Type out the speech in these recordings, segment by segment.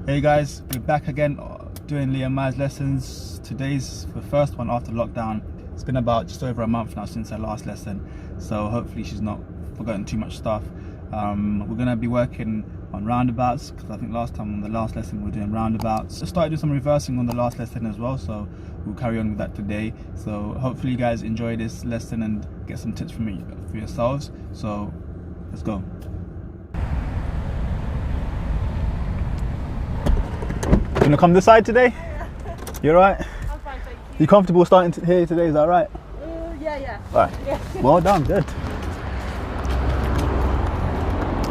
Hey guys, we're back again doing Leia and Ma's lessons. Today's the first one after lockdown. It's been about just over a month now since her last lesson, so hopefully she's not forgotten too much stuff. We're going to be working on roundabouts because I think last time on the last lesson we were doing roundabouts. I started doing some reversing on the last lesson as well, so we'll carry on with that today. So hopefully you guys enjoy this lesson and get some tips from me for yourselves. So let's go. You gonna come this side today? Yeah. You alright? I'm fine, thank you. You comfortable starting here today, is that right? Yeah. Alright. Yeah. Well done, good.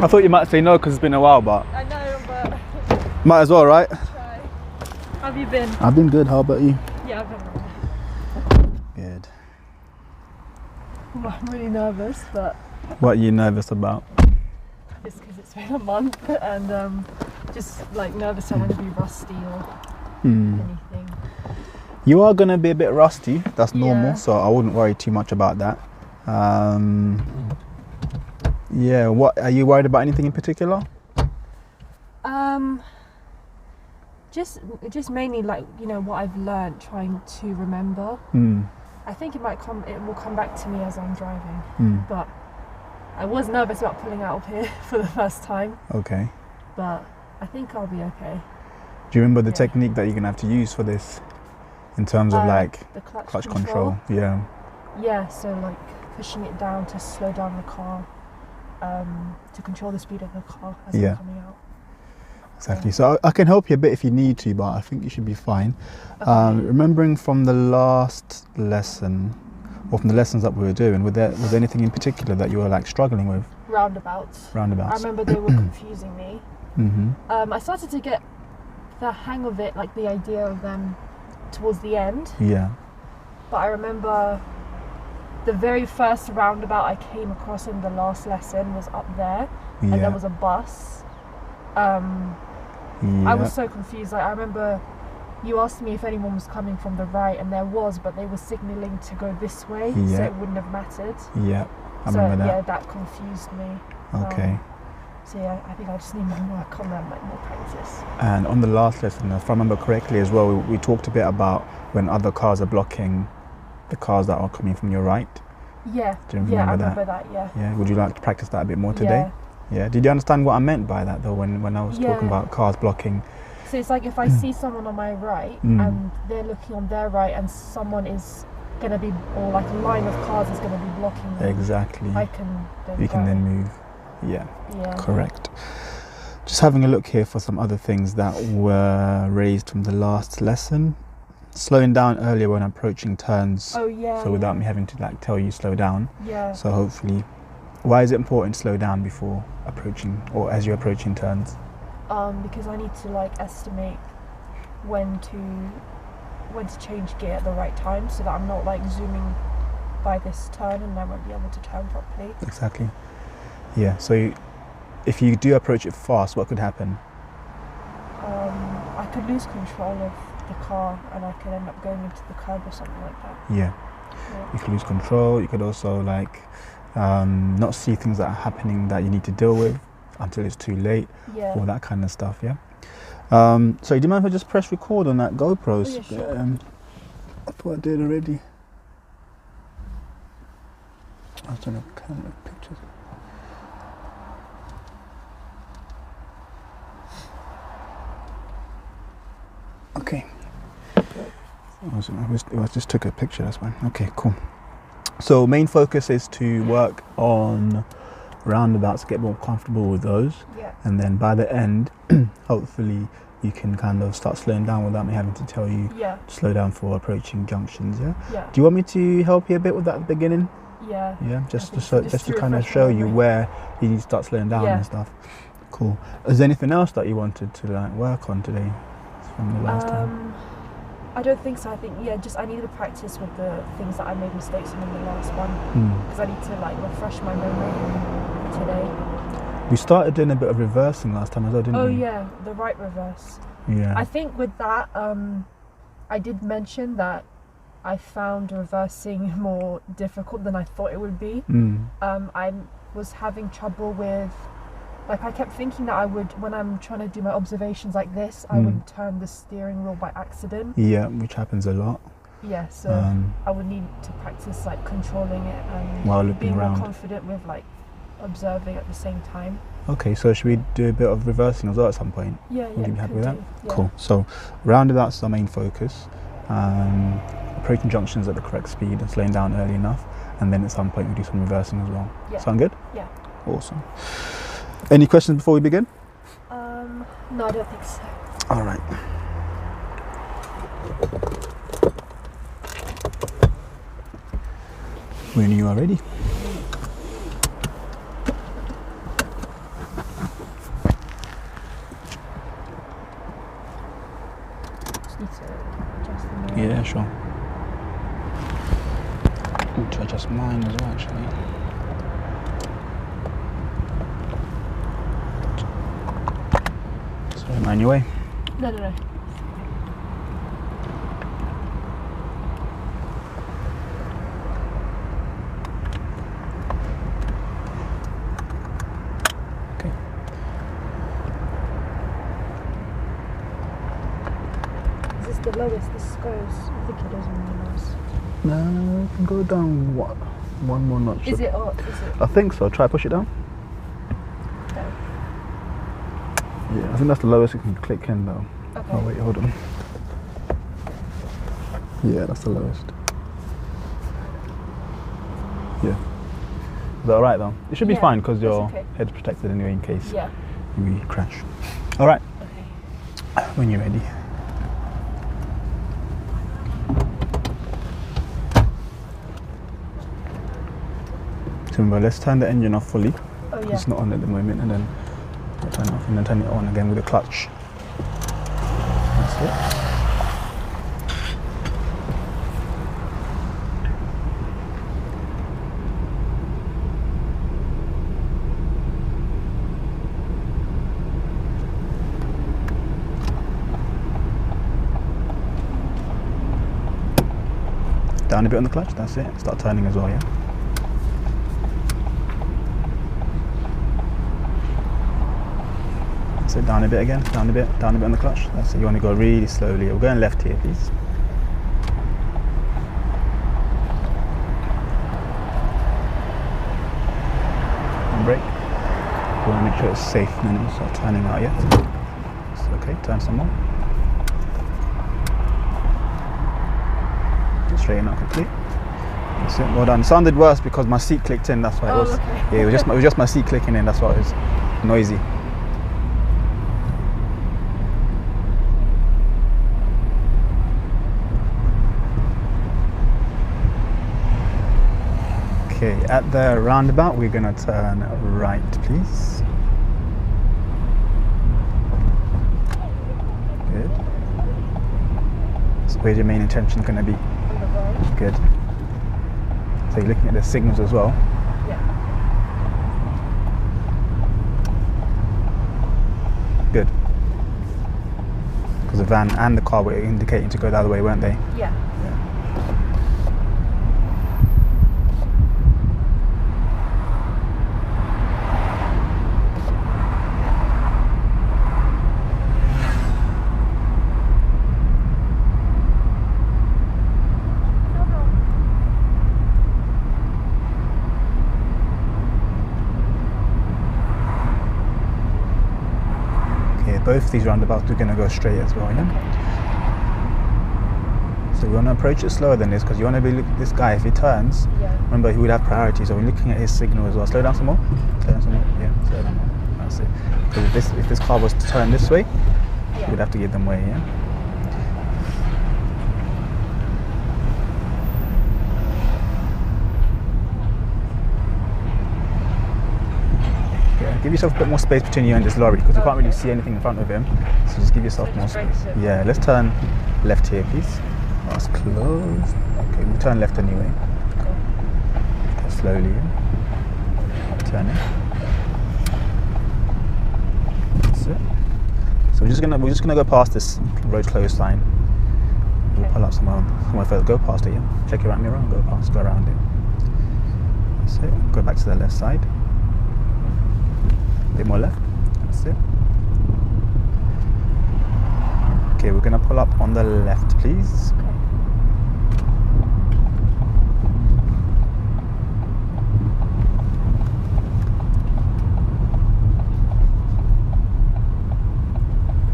I thought you might say no because it's been a while, but I know, but might as well, right? try. How have you been? I've been good, how about you? Yeah, I've been really. Good. Well, I'm really nervous, but What are you nervous about? just because it's been a month and just like nervous I want to be rusty or anything. You are going to be a bit rusty, that's normal, Yeah. so I wouldn't worry too much about that. Yeah, what are you worried about anything in particular? Just mainly like, you know, what I've learned, trying to remember. I think it will come back to me as I'm driving. But I was nervous about pulling out of here for the first time. Okay. But I think I'll be okay. Do you remember the technique that you're going to have to use for this in terms of like the clutch control? Yeah. Yeah, so like pushing it down to slow down the car, to control the speed of the car as I'm coming out. Exactly. So I can help you a bit if you need to, but I think you should be fine. Okay. Remembering from the last lesson, or from the lessons that we were doing, was there anything in particular that you were like struggling with? Roundabouts. Roundabouts. I remember they were confusing me. Mm-hmm. I started to get the hang of it, like the idea of them towards the end. Yeah. But I remember the very first roundabout I came across in the last lesson was up there, and there was a bus. I was so confused. Like I remember you asked me if anyone was coming from the right, and there was, but they were signalling to go this way, so it wouldn't have mattered. Yeah, I remember that. Yeah, that confused me. Okay. So yeah, I think I just need more work on them, like more practice. And on the last lesson, if I remember correctly as well, we talked a bit about when other cars are blocking the cars that are coming from your right. Yeah. Do you remember I that? remember that. Yeah. Yeah. Would you like to practice that a bit more today? Yeah. Did you understand what I meant by that though when I was talking about cars blocking? So it's like if I see someone on my right and they're looking on their right and someone is going to be, or like a line of cars is going to be blocking them. Exactly. You can then move. Yeah. Correct. Just having a look here for some other things that were raised from the last lesson. Slowing down earlier when approaching turns. Oh yeah. So without me having to like tell you slow down. Yeah. So hopefully, why is it important to slow down before approaching or as you're approaching turns? Because I need to like estimate when to change gear at the right time, so that I'm not like zooming by this turn and I won't be able to turn properly. Exactly. Yeah. So if you do approach it fast, what could happen? I could lose control of the car and I could end up going into the curb or something like that. Yeah. You could lose control. You could also like not see things that are happening that you need to deal with until it's too late. Yeah. All that kind of stuff. Yeah. So do you mind if I just press record on that GoPro? Oh, yeah, sure. I thought I did already. I was doing a camera pictures. Okay. I just took a picture, that's fine. Okay, cool. So main focus is to work on roundabouts, get more comfortable with those. Yeah. And then by the end, hopefully you can kind of start slowing down without me having to tell you to slow down for approaching junctions, Yeah. Do you want me to help you a bit with that at the beginning? Yeah. Yeah, just to kind of show you where you need to start slowing down and stuff. Cool. Is there anything else that you wanted to like work on today from the last time? I don't think so. I think I need to practice with the things that I made mistakes in the last one, because I need to like refresh my memory today. We started doing a bit of reversing last time as well, didn't we? Oh yeah, the right reverse. Yeah. I think with that, I did mention that I found reversing more difficult than I thought it would be. I was having trouble with Like I kept thinking that I would, when I'm trying to do my observations like this, I would turn the steering wheel by accident. Yeah, which happens a lot. Yeah, so I would need to practice like controlling it and while looking being around. more confident with like observing at the same time. Okay, so should we do a bit of reversing as well at some point? Yeah, Would you be happy with that? Yeah. Cool. So roundabouts is our main focus. Approaching junctions at the correct speed and slowing down early enough, and then at some point we do some reversing as well. Yeah. Sound good? Yeah. Awesome. Any questions before we begin? No, I don't think so. All right. When you are ready. Just need to adjust the mirror. Yeah, sure. I need to adjust mine as well, actually. Sorry, mind your way. No. Okay. Is this the lowest this goes? I think it is on the lowest. No, you can go down one more notch. Is it up? Is it? I think so. Try push it down. Okay. Yeah, I think that's the lowest you can click in though. Okay. Oh wait, hold on. Yeah, that's the lowest. Yeah. Is that alright though? It should be fine because your okay. head's protected anyway in case Yeah. we crash. Alright. Okay. When you're ready. So remember, let's turn the engine off fully. Oh yeah. It's not on at the moment, and then turn it off and then turn it on again with the clutch. That's it. Down a bit on the clutch, that's it. Start turning as well, yeah? That's it, down a bit again, down a bit on the clutch. That's it, you want to go really slowly. We're going left here, please. And brake. You want to make sure it's safe and then you start turning out, yeah? It's okay, turn some more. Straighten out quickly. That's it. Well done. It sounded worse because my seat clicked in. That's why it was. Okay. Yeah, it was just my seat clicking in. That's why it was noisy. Okay, at the roundabout, we're gonna turn right, please. Good. So where's your main intention gonna be? Good. So you're looking at the signals as well. Yeah. Good. Because the van and the car were indicating to go the other way, weren't they? Yeah. Both these roundabouts are going to go straight as well, yeah? Okay. So we want to approach it slower than this because you want to be this guy, if he turns, remember he would have priority, so we're looking at his signal as well. Slow down some more. Slow down some more. Yeah, slow down more. That's it. Because if this car was to turn this way, we'd have to give them way, yeah? Give yourself a bit more space between you and this lorry because you can't really see anything in front of him. So just give yourself more space. Yeah, let's turn left here, please. That's closed. Okay, we'll turn left anyway. Okay, slowly. Turn it. That's it. So we're just gonna go past this road closed sign. We'll pull up somewhere further. Go past it, yeah. Check your right mirror and go around it. That's it. Go back to the left side. bit more left. That's it. Okay, we're gonna pull up on the left, please.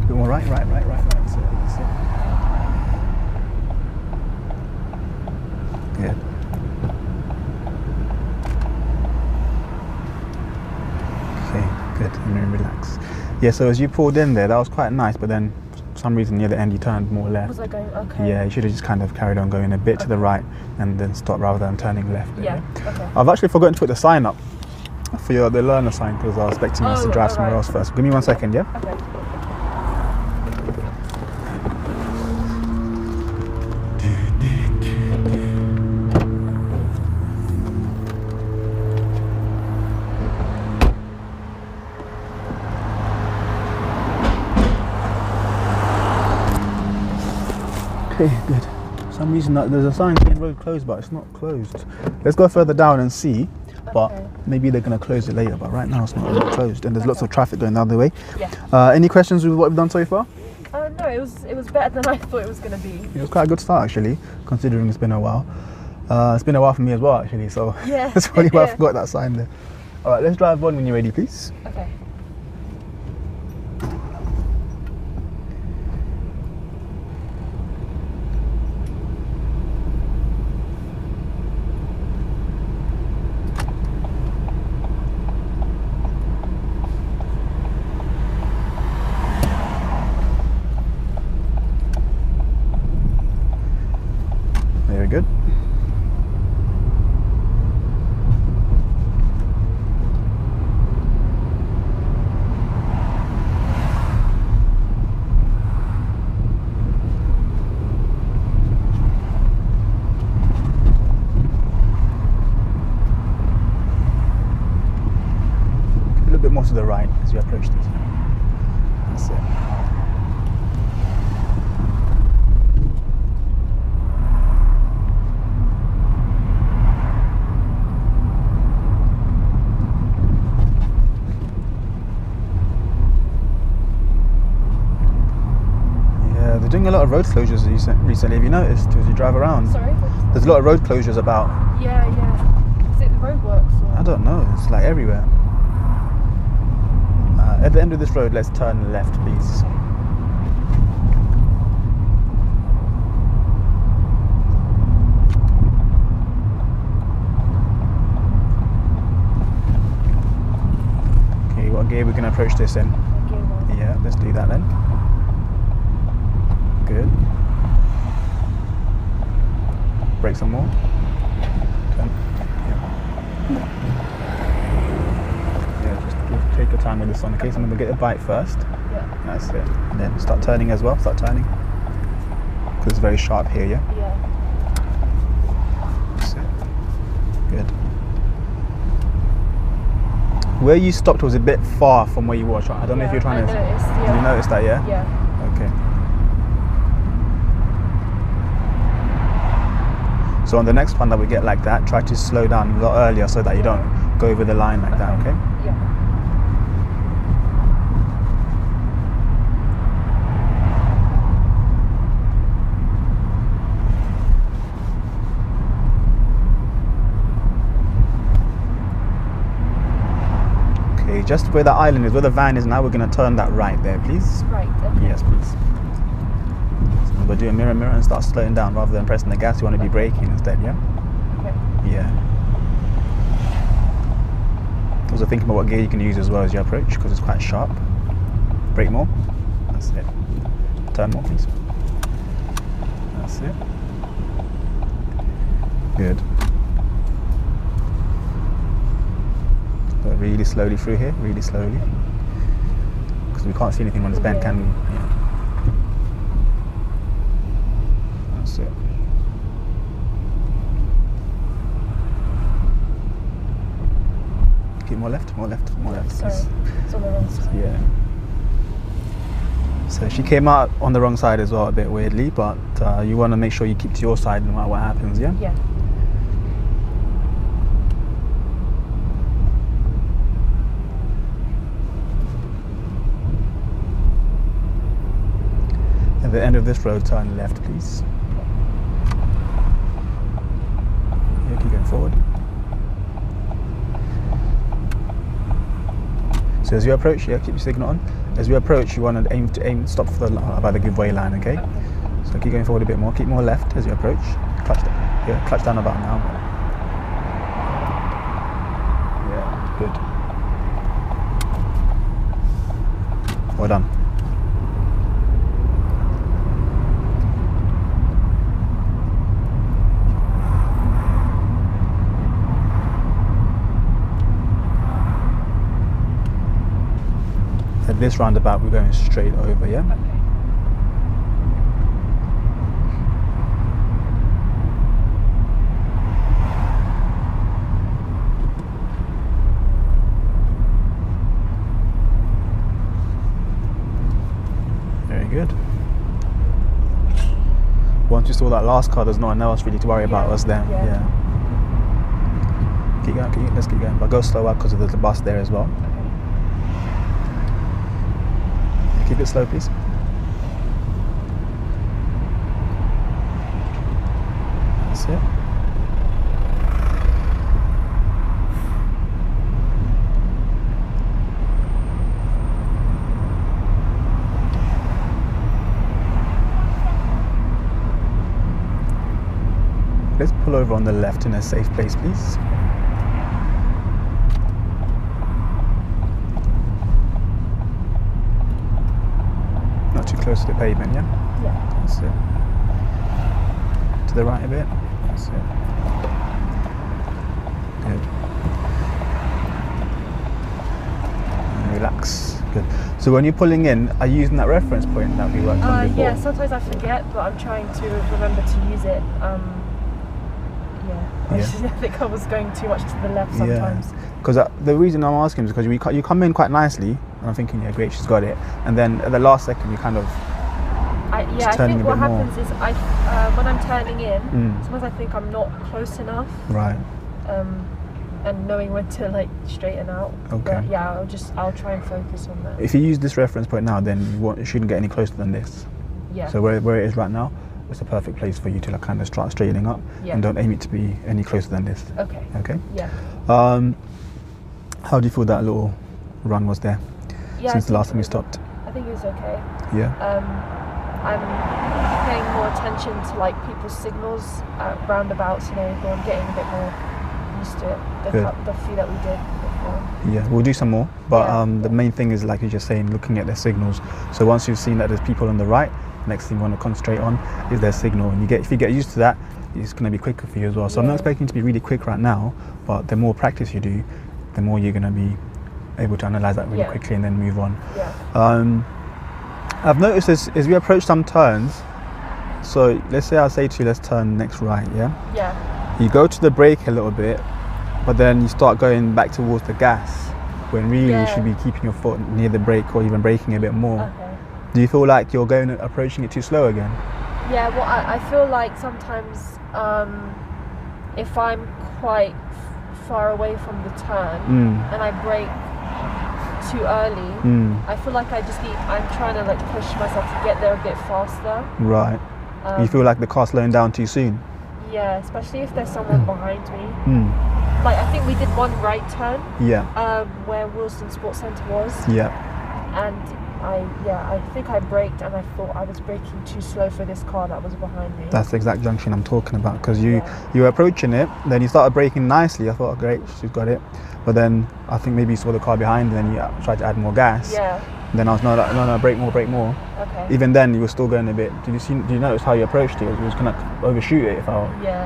Bit more right. That's it. Good. Okay, good. And then relax. Yeah, so as you pulled in there, that was quite nice, but then for some reason near the end you turned more left. Was I going? Okay. Yeah, you should have just kind of carried on going a bit to the right and then stop rather than turning left. Yeah. Okay. I've actually forgotten to put the sign up for the learner sign because I was expecting us to drive somewhere else first. Give me 1 second, yeah? Okay. Okay, good. For some reason there's a sign saying road closed, but it's not closed. Let's go further down and see. But maybe they're going to close it later. But right now it's not closed, and there's lots of traffic going the other way. Yeah. Any questions with what we've done so far? No, it was better than I thought it was going to be. It was quite a good start actually, considering it's been a while. It's been a while for me as well actually, so Yeah. that's probably why I forgot that sign there. All right, let's drive on when you're ready, please. Okay. Very good. A little bit more to the right as you approach this. That's it. They're doing a lot of road closures recently. Have you noticed as you drive around? Sorry? There's a lot of road closures about. Yeah. Is it the roadworks? Or? I don't know. It's like everywhere. At the end of this road, let's turn left, please. Okay, what gear we're going to approach this in? Gear 1. Yeah, let's do that then. Good. Brake some more. Turn. Yeah, just take your time with this one. Okay, so I'm going to get the bike first. Yeah. That's it. And then start turning as well. Start turning. Because it's very sharp here, yeah? Yeah. That's it. Good. Where you stopped was a bit far from where you were. I don't know if you're trying to. Noticed, yeah. You noticed that, yeah? Yeah. Okay. So on the next one that we get like that, try to slow down a lot earlier so that you don't go over the line like that, okay? Yeah. Okay, just where the island is, where the van is now, we're going to turn that right there, please. Right, okay. Yes, please. So we'll do a mirror and start slowing down rather than pressing the gas. You want to be braking instead, yeah? Okay. Yeah. Also think about what gear you can use as well as you approach because it's quite sharp. Brake more. That's it. Turn more, please. That's it. Good. Go really slowly through here, really slowly. Because we can't see anything when it's bent, can we? Yeah. That's it. Keep more left, more left, more left. Sorry, it's on the wrong side. Yeah. So she came out on the wrong side as well, a bit weirdly, but you want to make sure you keep to your side no matter what happens, yeah? Yeah. At the end of this road, turn left, please. Yeah, keep going forward. So as you approach, keep your signal on. As you approach, you want to aim stop for by the giveaway line, okay? So keep going forward a bit more. Keep more left as you approach. Clutch down about now. Yeah, good. Well done. At this roundabout, we're going straight over, yeah? Okay. Very good. Once you saw that last car, there's no one else really to worry about us there. Yeah. Keep going, let's keep going. But go slower because there's a bus there as well. Keep it slow, please. That's it. Let's pull over on the left in a safe place, please. Not too close to the pavement, yeah? Yeah. That's it. To the right a bit. That's it. Good. And relax. Good. So when you're pulling in, are you using that reference point that we worked on before? Yeah, sometimes I forget, but I'm trying to remember to use it. I think I was going too much to the left sometimes. Because the reason I'm asking is because you come in quite nicely, and I'm thinking, yeah, great, she's got it. And then at the last second, you kind of I think what happens is when I'm turning in, sometimes I think I'm not close enough. Right. And knowing when to like straighten out. Okay. But yeah, I'll try and focus on that. If you use this reference point now, then you shouldn't get any closer than this. Yeah. So where it is right now, it's a perfect place for you to like kind of start straightening up, and don't aim it to be any closer than this. Okay. Okay. Yeah. How do you feel that little run was there? Yeah. Since the last time we stopped. I think it was okay. Yeah. I'm paying more attention to like people's signals at roundabouts and everything. I'm getting a bit more used to it. The few that we did before. Yeah, we'll do some more. But the main thing is, like you're just saying, looking at their signals. So once you've seen that there's people on the right, next thing you want to concentrate on is their signal. And if you get used to that, it's going to be quicker for you as well. So I'm not expecting to be really quick right now, but the more practice you do, the more you're going to be able to analyze that really quickly and then move on. Yeah. I've noticed as we approach some turns, so let's say I say to you, let's turn next right, yeah? Yeah. You go to the brake a little bit, but then you start going back towards the gas, when really you should be keeping your foot near the brake or even braking a bit more. Okay. Do you feel like you're approaching it too slow again? Yeah, well, I feel like sometimes if I'm quite far away from the turn and I brake too early, I feel like I'm trying to like push myself to get there a bit faster. Right. You feel like the car's slowing down too soon? Yeah, especially if there's someone behind me. Like I think we did one right turn. Yeah. Where Wilson Sports Centre was. Yeah. And I think I braked and I thought I was braking too slow for this car that was behind me. That's the exact junction I'm talking about, because you were approaching it, then you started braking nicely. I thought, oh, great, she's got it. But then I think maybe you saw the car behind, and then you tried to add more gas. Yeah. And then I was no, brake more. Okay. Even then, you were still going a bit. Did you notice how you approached it? You was going to overshoot it if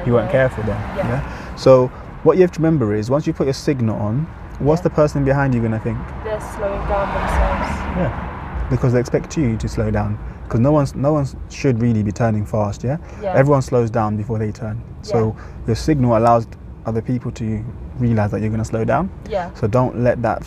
you weren't careful then. Yeah. So what you have to remember is, once you put your signal on, what's the person behind you going to think? They're slowing down themselves. Yeah. Because they expect you to slow down. Because no one should really be turning fast. Yeah. Everyone slows down before they turn. So your signal allows other people to realize that you're going to slow down. Yeah. So don't let that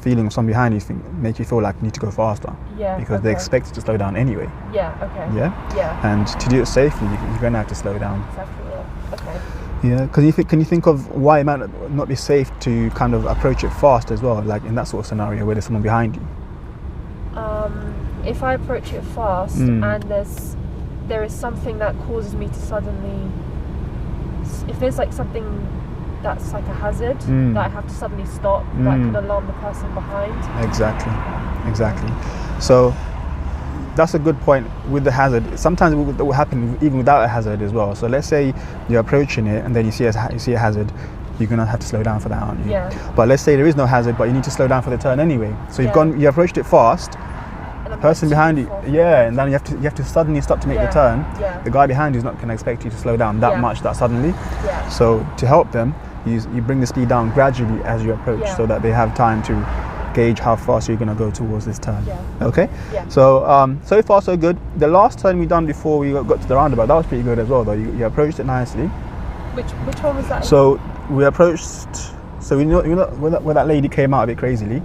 feeling of someone behind you make you feel like you need to go faster. Yeah. Because they expect you to slow down anyway. Yeah. Okay. Yeah. Yeah. And to do it safely, you're going to have to slow down. Exactly. Yeah. Okay. Yeah. Because can you think of why it might not be safe to kind of approach it fast as well, like in that sort of scenario where there's someone behind you? if I approach it fast and there is something that causes me to suddenly, if there's like something that's like a hazard that I have to suddenly stop, that could alarm the person behind. Exactly. So that's a good point with the hazard. Sometimes it will happen even without a hazard as well. So let's say you're approaching it and then you see a hazard, you're gonna have to slow down for that, aren't you? Yeah. But let's say there is no hazard, but you need to slow down for the turn anyway. So you approached it fast. The person behind you, and then you have to suddenly stop to make the turn. Yeah. The guy behind you is not going to expect you to slow down that much that suddenly. Yeah. So to help them, you bring the speed down gradually as you approach, so that they have time to gauge how fast you're going to go towards this turn. Yeah. Okay. Yeah. So so far so good. The last turn we done before we got to the roundabout, that was pretty good as well. Though you approached it nicely. Which one was that? So we approached. So we know where that lady came out a bit crazily.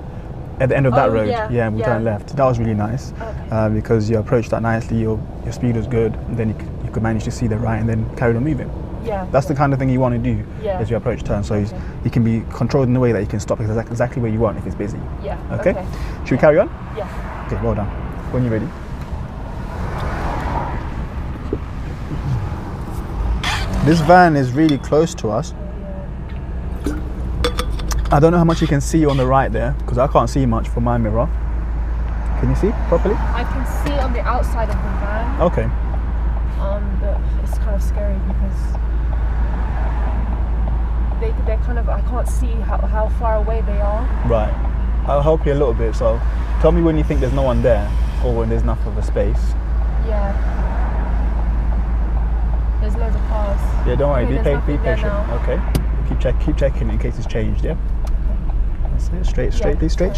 At the end of that road, we turned left. That was really nice, because you approached that nicely. Your speed was good, and then you could manage to see the right, and then carry on moving. Yeah, that's the kind of thing you want to do as you approach turns. So you can be controlled in a way that you can stop exactly where you want if it's busy. Yeah. Okay. Should we carry on? Yeah. Okay. Well done. When you're ready. This van is really close to us. I don't know how much you can see on the right there, because I can't see much from my mirror. Can you see properly? I can see on the outside of the van. Okay. But it's kind of scary because they're kind of, I can't see how far away they are. Right. I'll help you a little bit. So tell me when you think there's no one there, or when there's enough of a space. Yeah. There's loads of cars. Yeah, don't worry. Be patient. Okay. Keep checking in case it's changed. Yeah. That's it. Straight, please. Straight.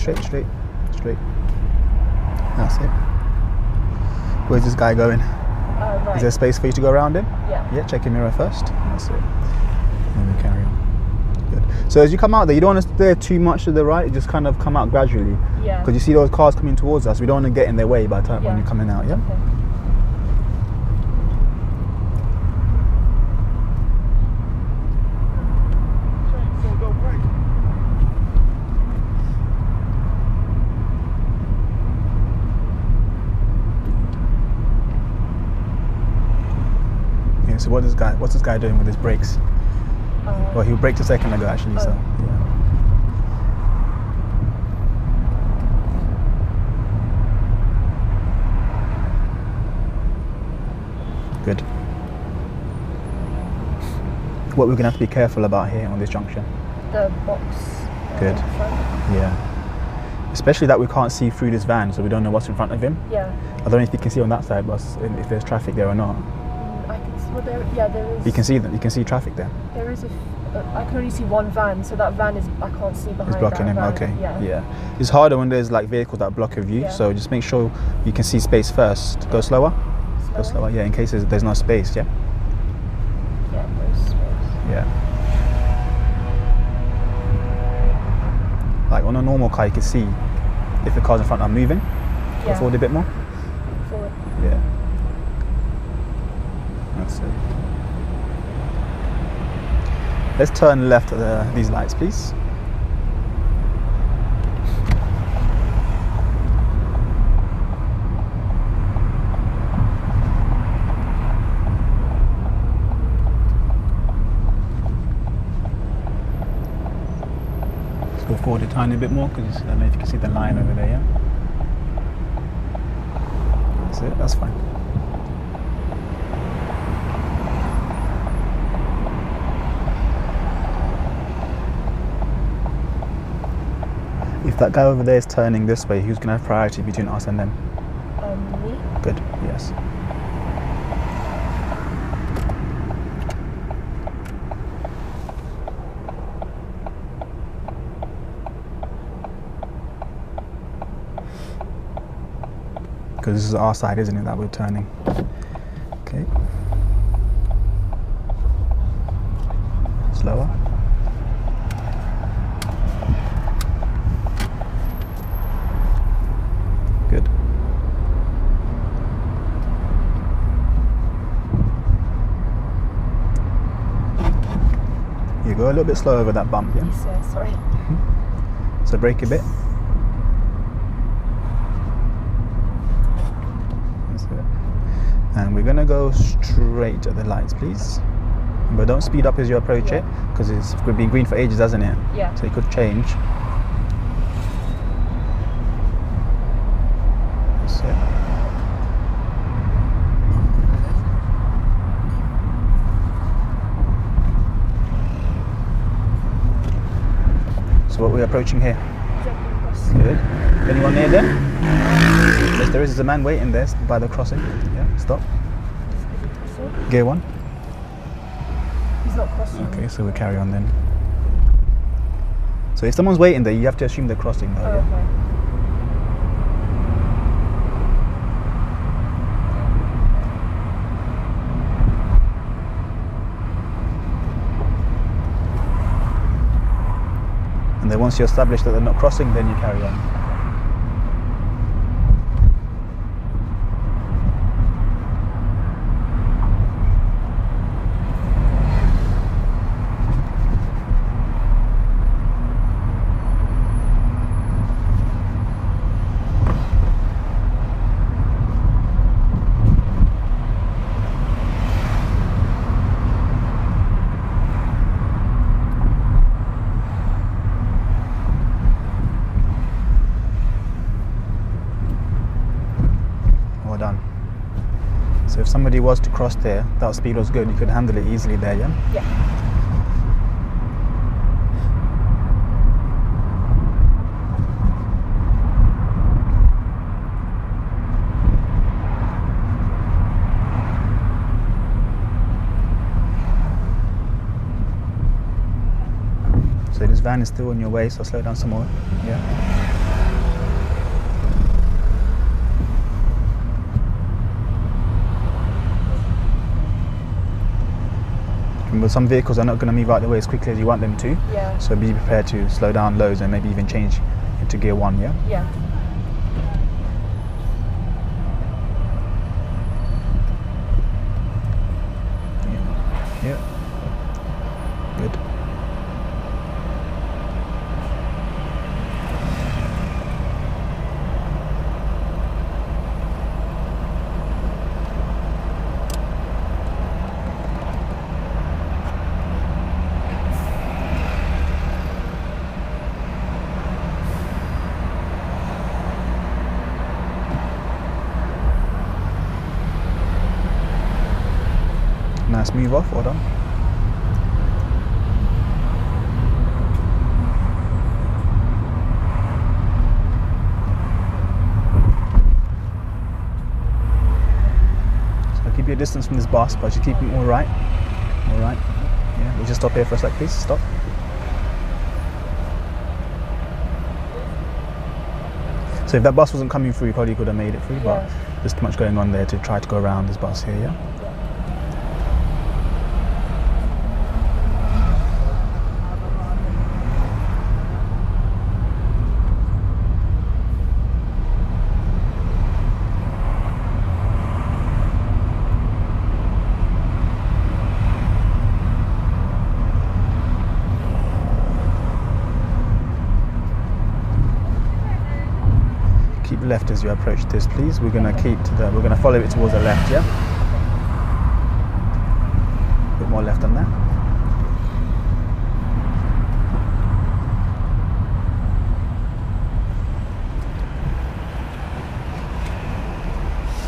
That's it. Where's this guy going? Right. Is there space for you to go around him? Yeah. Yeah, check your mirror first. That's it. And we carry on. Good. So as you come out there, you don't want to steer too much to the right, just kind of come out gradually. Yeah. Because you see those cars coming towards us, we don't want to get in their way by the time when you're coming out, yeah? Okay. So what's this guy doing with his brakes? Well, he braked a second ago actually, so yeah. Good. What we're gonna have to be careful about here on this junction? The box. Good. Yeah. Especially that we can't see through this van, so we don't know what's in front of him. Yeah. I don't know if you can see on that side, but if there's traffic there or not. I can see. Well, there is. You can see them. You can see traffic there. There is I can only see one van, so that van is. I can't see behind. It's blocking him. Van. Okay. Yeah. It's harder when there's like vehicles that block a view. So just make sure you can see space first. Go slower. Go slower. Yeah. In case there's no space. Yeah. Yeah. There's space. Yeah. Like on a normal car, you can see if the cars in front are moving. Go forward a bit more. Forward. Yeah. That's it. Let's turn left at these lights, please. Let's go forward a tiny bit more, because I don't know if you can see the line over there, yeah? That's it, that's fine. If that guy over there is turning this way, who's going to have priority between us and them? Me. Good, yes. Because this is our side, isn't it, that we're turning? Okay. Slower. Good. You go a little bit slow over that bump, yeah? Yes, yeah, sorry. So brake a bit. And we're gonna go straight at the lights, please. But don't speed up as you approach it, because it's been green for ages, hasn't it? Yeah. So it could change. That's it. So what we're approaching here? Good. Anyone near there? Yes, there is a man waiting there by the crossing. Yeah, stop. Gear 1. He's not crossing. Okay, so we'll carry on then. So if someone's waiting there, you have to assume they're crossing though. Oh, okay. And then once you establish that they're not crossing, then you carry on. Well done. So if somebody was to cross there, that speed was good, you could handle it easily there, yeah? Yeah. So this van is still on your way, so slow down some more. Yeah. But some vehicles are not going to move out the way as quickly as you want them to. Yeah. So be prepared to slow down loads and maybe even change into gear 1, yeah? Yeah. Yeah. Good. Nice move off, well done. So keep your distance from this bus, but you keep it all right. All right. Yeah, we'll just stop here for a sec, please. Stop. So if that bus wasn't coming through, you probably could have made it through, but there's too much going on there to try to go around this bus here, yeah? Keep left as you approach this, please. We're gonna we're gonna follow it towards the left, yeah? A bit more left on there.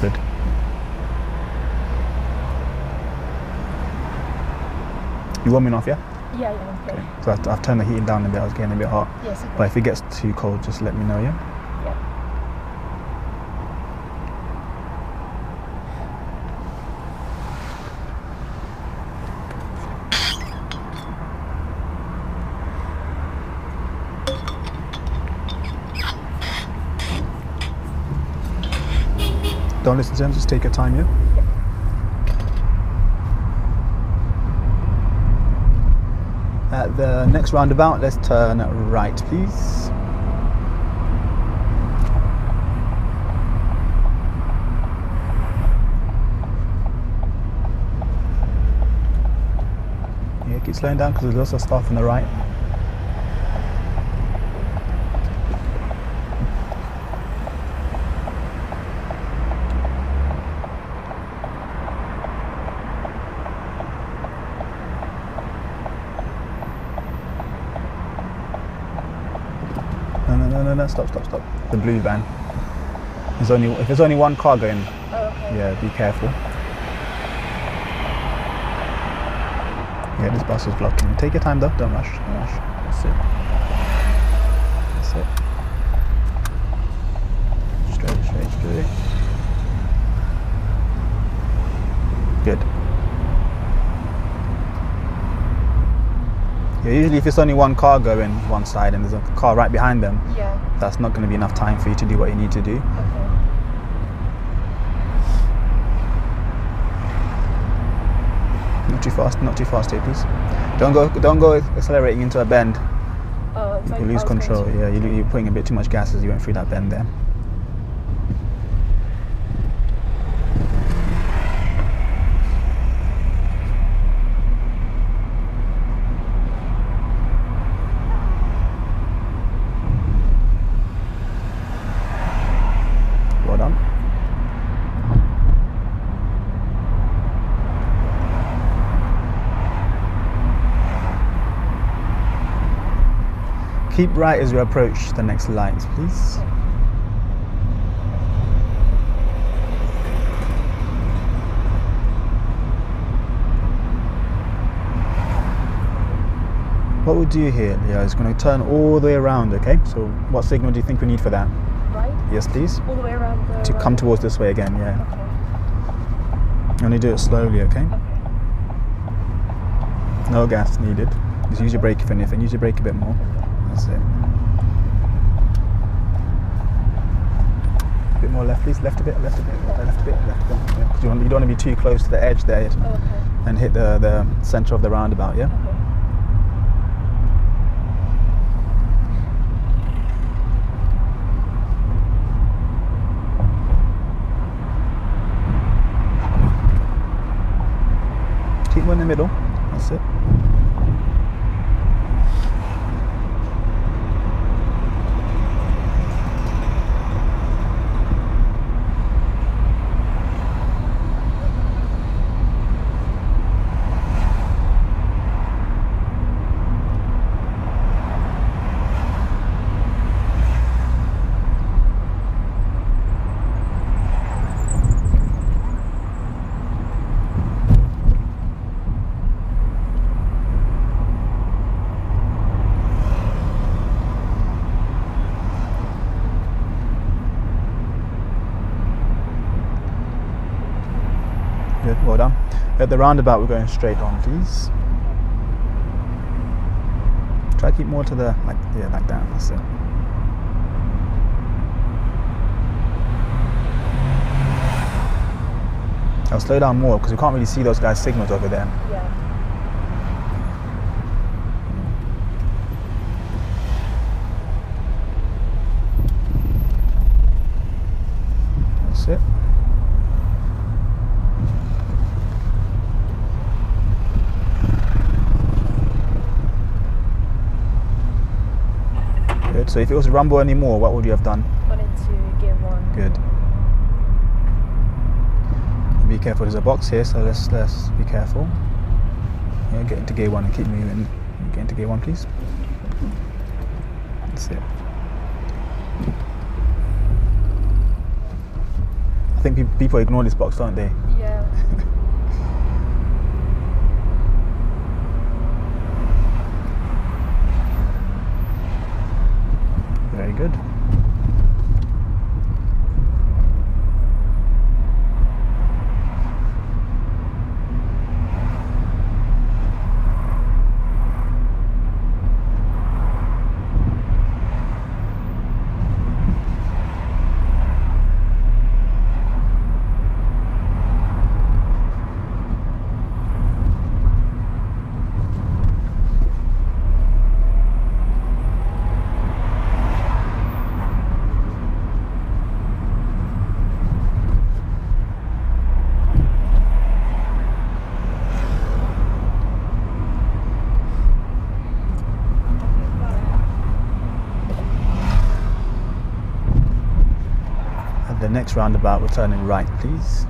Good. You warming off, yeah? Yeah, yeah, okay. So I've turned the heating down a bit, I was getting a bit hot. Yes, okay. But if it gets too cold, just let me know, yeah? Yeah. Don't listen to them, just take your time, yeah? At the next roundabout, let's turn right, please. Yeah, keep slowing down because there's lots of stuff on the right. No, stop. The blue van. If there's only one car going, yeah, be careful. Yeah, this bus is blocking. Take your time though, don't rush. That's it. Straight. Good. Yeah, usually if it's only one car going one side and there's a car right behind them, that's not going to be enough time for you to do what you need to do. Not too fast here, please. Don't go accelerating into a bend. You lose control. Yeah, you're putting a bit too much gas as you went through that bend there. Well done. Keep right as we approach the next light, please. What we'll do here, Leia, is going to turn all the way around, okay? So what signal do you think we need for that? Right? Yes, please. All the way around the... To come towards this way again, yeah. Okay. Only do it slowly, okay? No gas needed. Just use your brake if anything. Use your brake a bit more. That's it. A bit more left, please. Left a bit. Yeah. 'Cause you don't want to be too close to the edge there and hit the center of the roundabout, yeah? Keep one in the middle. That's it. Good, well done. At the roundabout, we're going straight on, please. Try to keep more to the, like that, that's it. I'll slow down more because we can't really see those guys' signals over there. Yeah. That's it. Good. So if it was a rumble anymore, what would you have done? Gone into gear 1. Good. Be careful, there's a box here, so let's be careful. Yeah, get into gear 1 and keep moving. Get into gear 1, please. That's it. I think people ignore this box, don't they? Yeah. Very good. The next roundabout, we're turning right, please.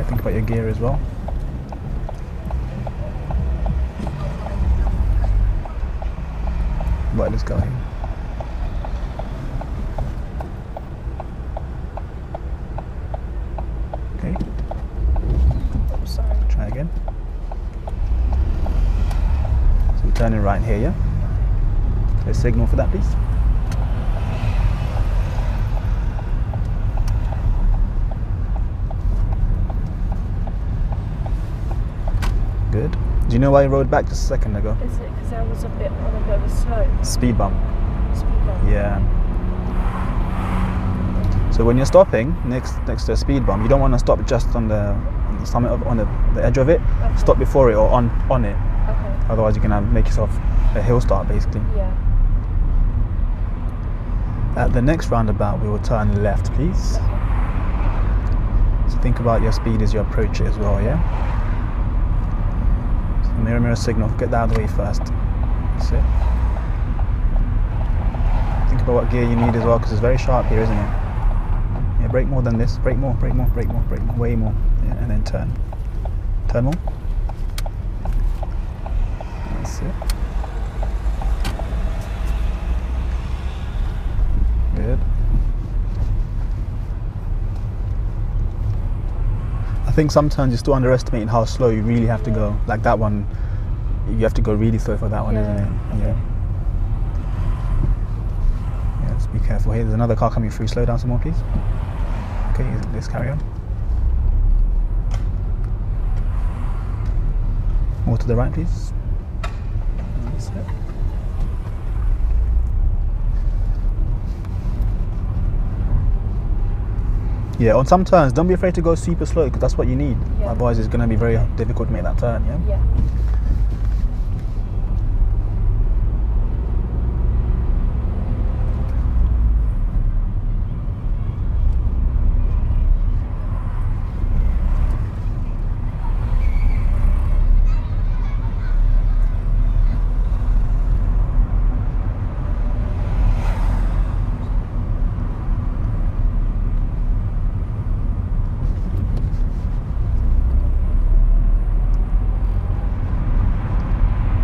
Think about your gear as well. Right, let's go here. Okay. I'm sorry. Try again. So we're turning right here, yeah? Let's signal for that, please. Good. Do you know why you rode back just a second ago? Is it because I was on a bit of a slope? Speed bump. Speed bump. Yeah. So when you're stopping next to a speed bump, you don't want to stop just on the summit on the edge of it. Okay. Stop before it or on it. Okay. Otherwise, you're gonna make yourself a hill start, basically. Yeah. At the next roundabout, we will turn left, please. Okay. So think about your speed as you approach it as well, yeah? So mirror signal, get that out of the way first. That's it. Think about what gear you need as well, because it's very sharp here, isn't it? Yeah, brake more than this. Brake more, brake more, brake more, brake more, way more. Yeah, and then turn. Turn more. That's it. Good. I think sometimes you're still underestimating how slow you really have to go. Like that one, you have to go really slow for that one, isn't it? Yeah. Yeah, just be careful here. There's another car coming through. Slow down some more, please. Okay, let's carry on. More to the right, please. That's it. Yeah, on some turns, don't be afraid to go super slow because that's what you need. Yeah. Otherwise, it's going to be very difficult to make that turn, yeah? Yeah.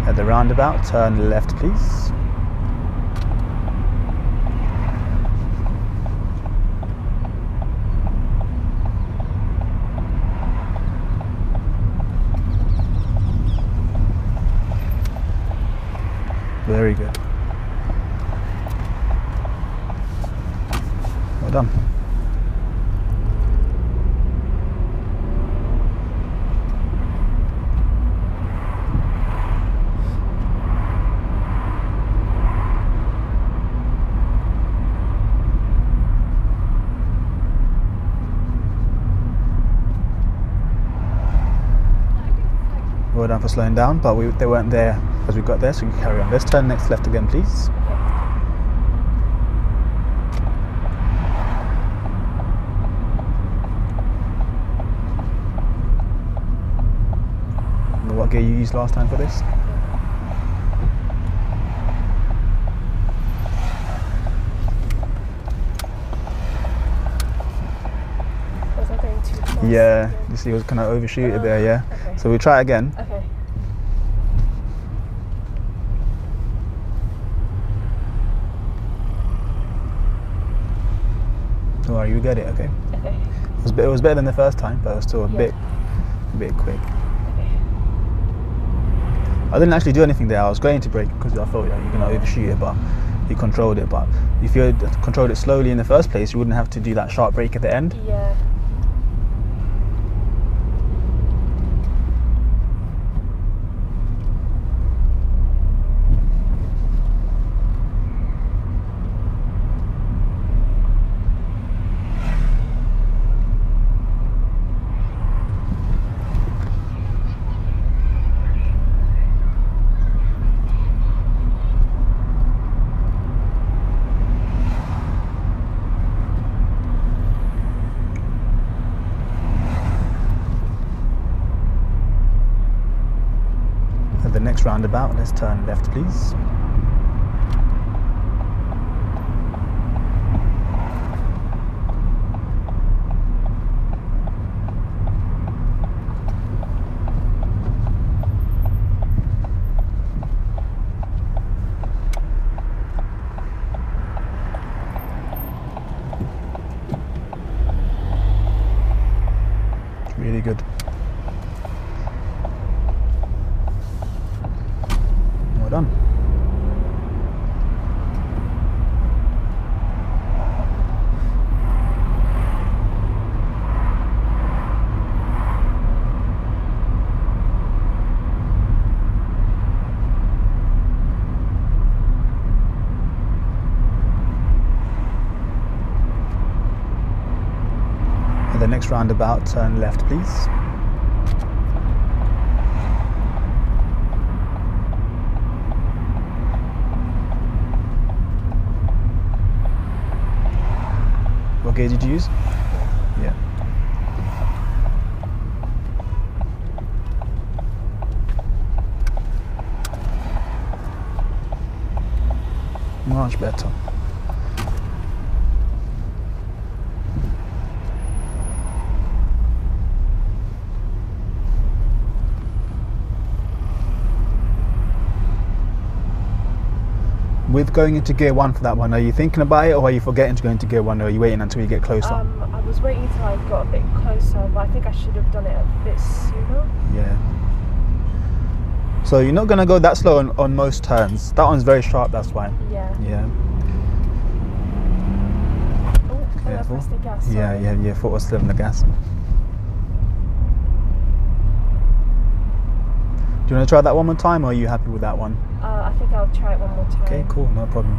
At the roundabout, turn left, please. Very good. Well done. Well done for slowing down, but they weren't there as we got there, so we can carry on. Let's turn next left again, please. Remember what gear you used last time for this? Was I going too fast? Yeah, you see, it was kind of overshoot it there, yeah. Okay. So we'll try again. Okay. Don't worry, you get it, okay? Okay. It was better than the first time, but it was still a bit quick. Okay. I didn't actually do anything there. I was going to brake because I thought you're going to overshoot it, but you controlled it. But if you had controlled it slowly in the first place, you wouldn't have to do that sharp brake at the end. Yeah. At the next roundabout, let's turn left, please. done. At the next roundabout, turn left, please. What gear did you use? Yeah. Much better. With going into gear 1 for that one, are you thinking about it, or are you forgetting to go into gear 1, or are you waiting until you get closer? I was waiting until I got a bit closer, but I think I should have done it a bit sooner. Yeah. So you're not going to go that slow on most turns. That one's very sharp, that's why. Yeah. Yeah. Oh, I pressed the gas. Sorry. Yeah. Foot was still on the gas. Do you want to try that one more time, or are you happy with that one? I think I'll try it one more time. Okay, cool, no problem.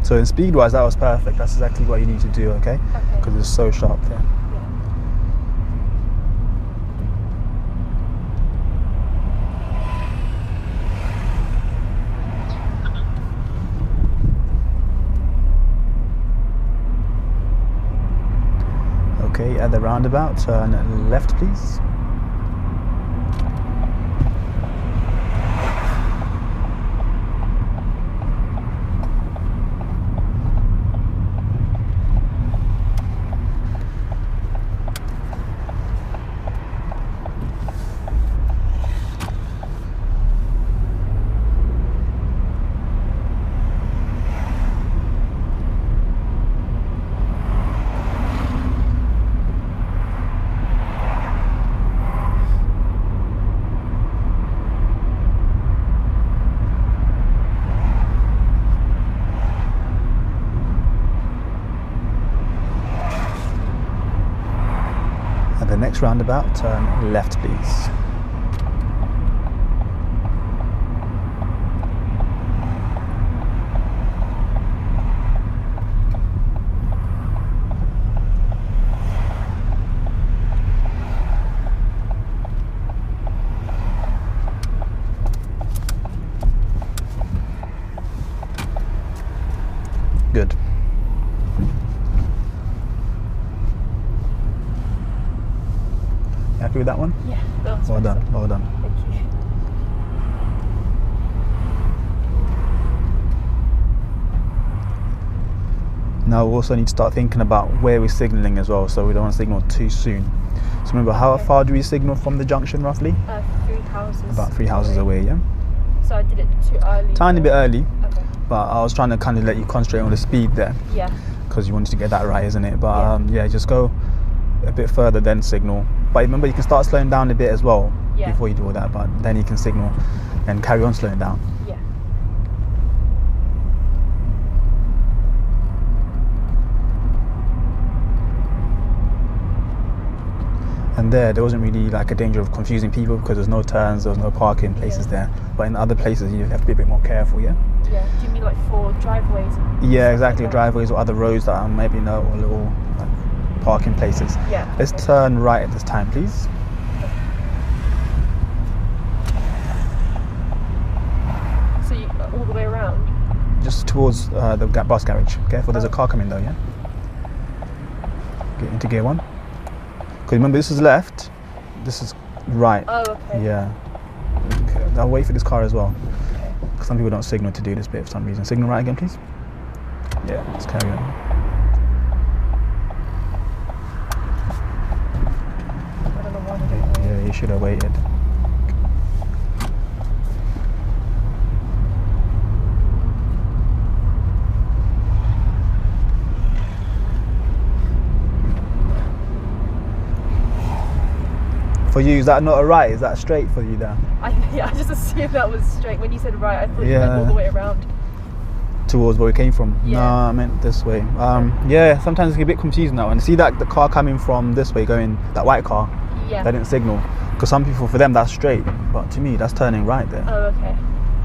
So in speed-wise, that was perfect. That's exactly what you need to do, okay? Because it's so sharp there. Yeah. Okay, at the roundabout, turn left, please. At the next roundabout, turn left, please. Good. Happy with that one? Yeah, that was well done, well done. Thank you. Now we also need to start thinking about where we're signalling as well, so we don't want to signal too soon. So remember, how far do we signal from the junction roughly? 3 houses. About 3 houses away, yeah? So I did it too early. Tiny bit early, Okay. but I was trying to kind of let you concentrate on the speed there. Yeah. Because you wanted to get that right, isn't it? But yeah, just go a bit further, then signal. But remember, you can start slowing down a bit as well before you do all that, but then you can signal and carry on slowing down. Yeah. And there wasn't really like a danger of confusing people because there's no turns, there's no parking places there. But in other places, you have to be a bit more careful, yeah? Yeah. Do you mean like for driveways? Yeah, exactly. Driveways or other roads that are maybe no or little like parking places. Yeah. Let's turn right at this time, please. So you all the way around? Just towards the bus garage. Careful, there's a car coming though, yeah? Get into gear 1. Because remember, this is left, this is right. Oh, okay. Yeah. Okay. I'll wait for this car as well. Okay. Some people don't signal to do this bit for some reason. Signal right again, please. Yeah, let's carry on. I don't know why they don't wait. Yeah, you should have waited. For you, is that not a right? Is that straight for you there? I just assumed that was straight. When you said right, I thought you went all the way around. Towards where we came from? Yeah. No, I meant this way. Yeah, sometimes it's a bit confusing now. And see that the car coming from this way, going, that white car, Yeah. they didn't signal. Because some people, for them, that's straight. But to me, that's turning right there. Oh, okay.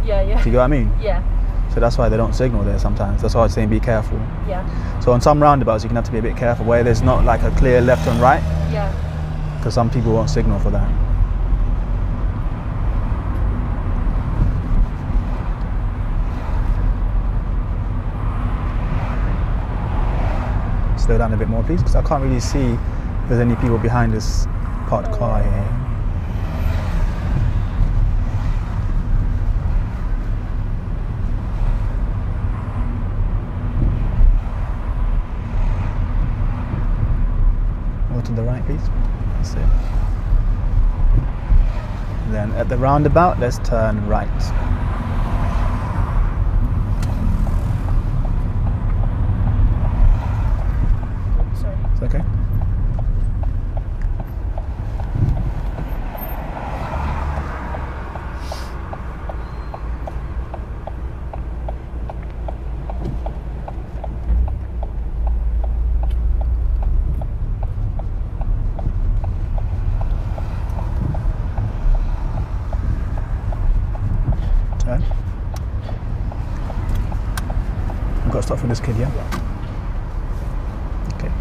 Yeah. Do you get what I mean? Yeah. So that's why they don't signal there sometimes. That's why I'm saying be careful. Yeah. So on some roundabouts, you can have to be a bit careful where there's not like a clear left and right. Yeah. Because some people won't signal for that. Slow down a bit more, please, because I can't really see if there's any people behind this parked car here. More to the right, please. That's it. Then at the roundabout, let's turn right. It's okay. Turn. I've got to stop for this kid, yeah? Okay.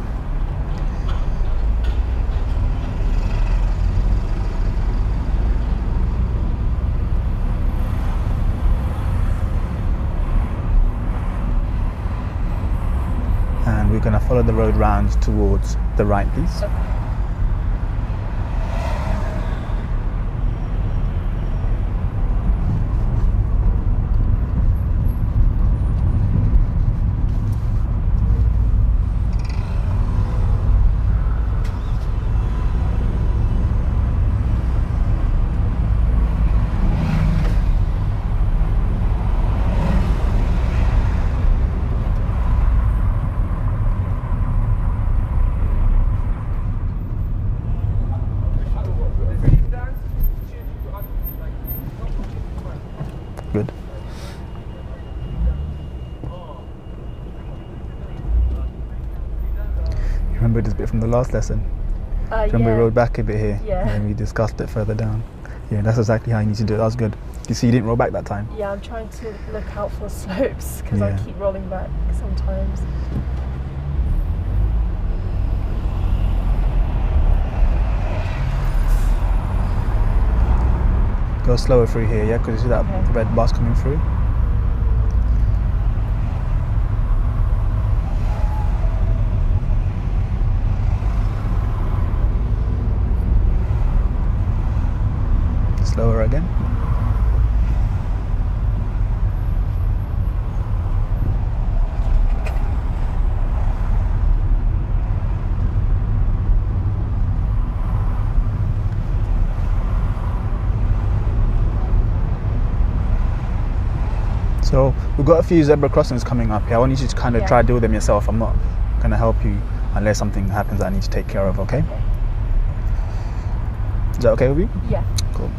And we're going to follow the road round towards the right, please. Okay. Good. You remember this bit from the last lesson? Remember we rode back a bit here? Yeah. And we discussed it further down. Yeah, that's exactly how you need to do it. That was good. You see, you didn't roll back that time. Yeah, I'm trying to look out for slopes because Yeah. I keep rolling back sometimes. Go slower through here, yeah? Because you see that Okay. red bus coming through? Slower again. So we've got a few zebra crossings coming up here. I want you to kind of try to deal with them yourself. I'm not going to help you unless something happens that I need to take care of, okay? Is that okay with you? Yeah. Cool.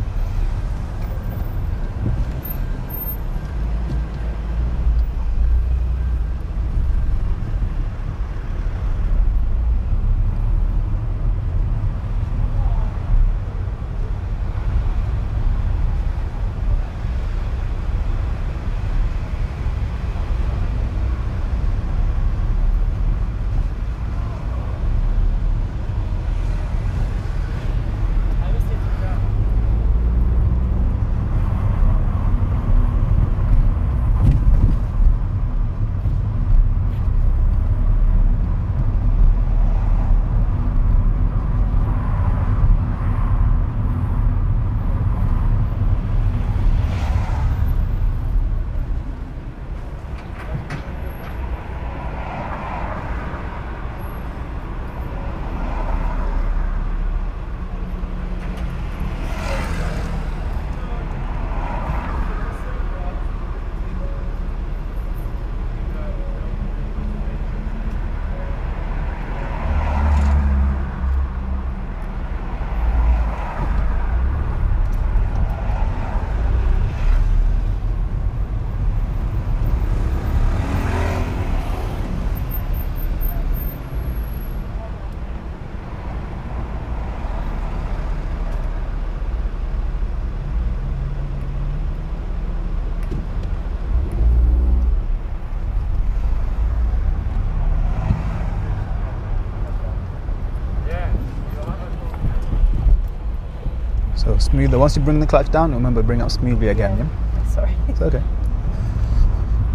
So smoother. Once you bring the clutch down, remember bring up smoothly again. Yeah. Sorry. It's okay.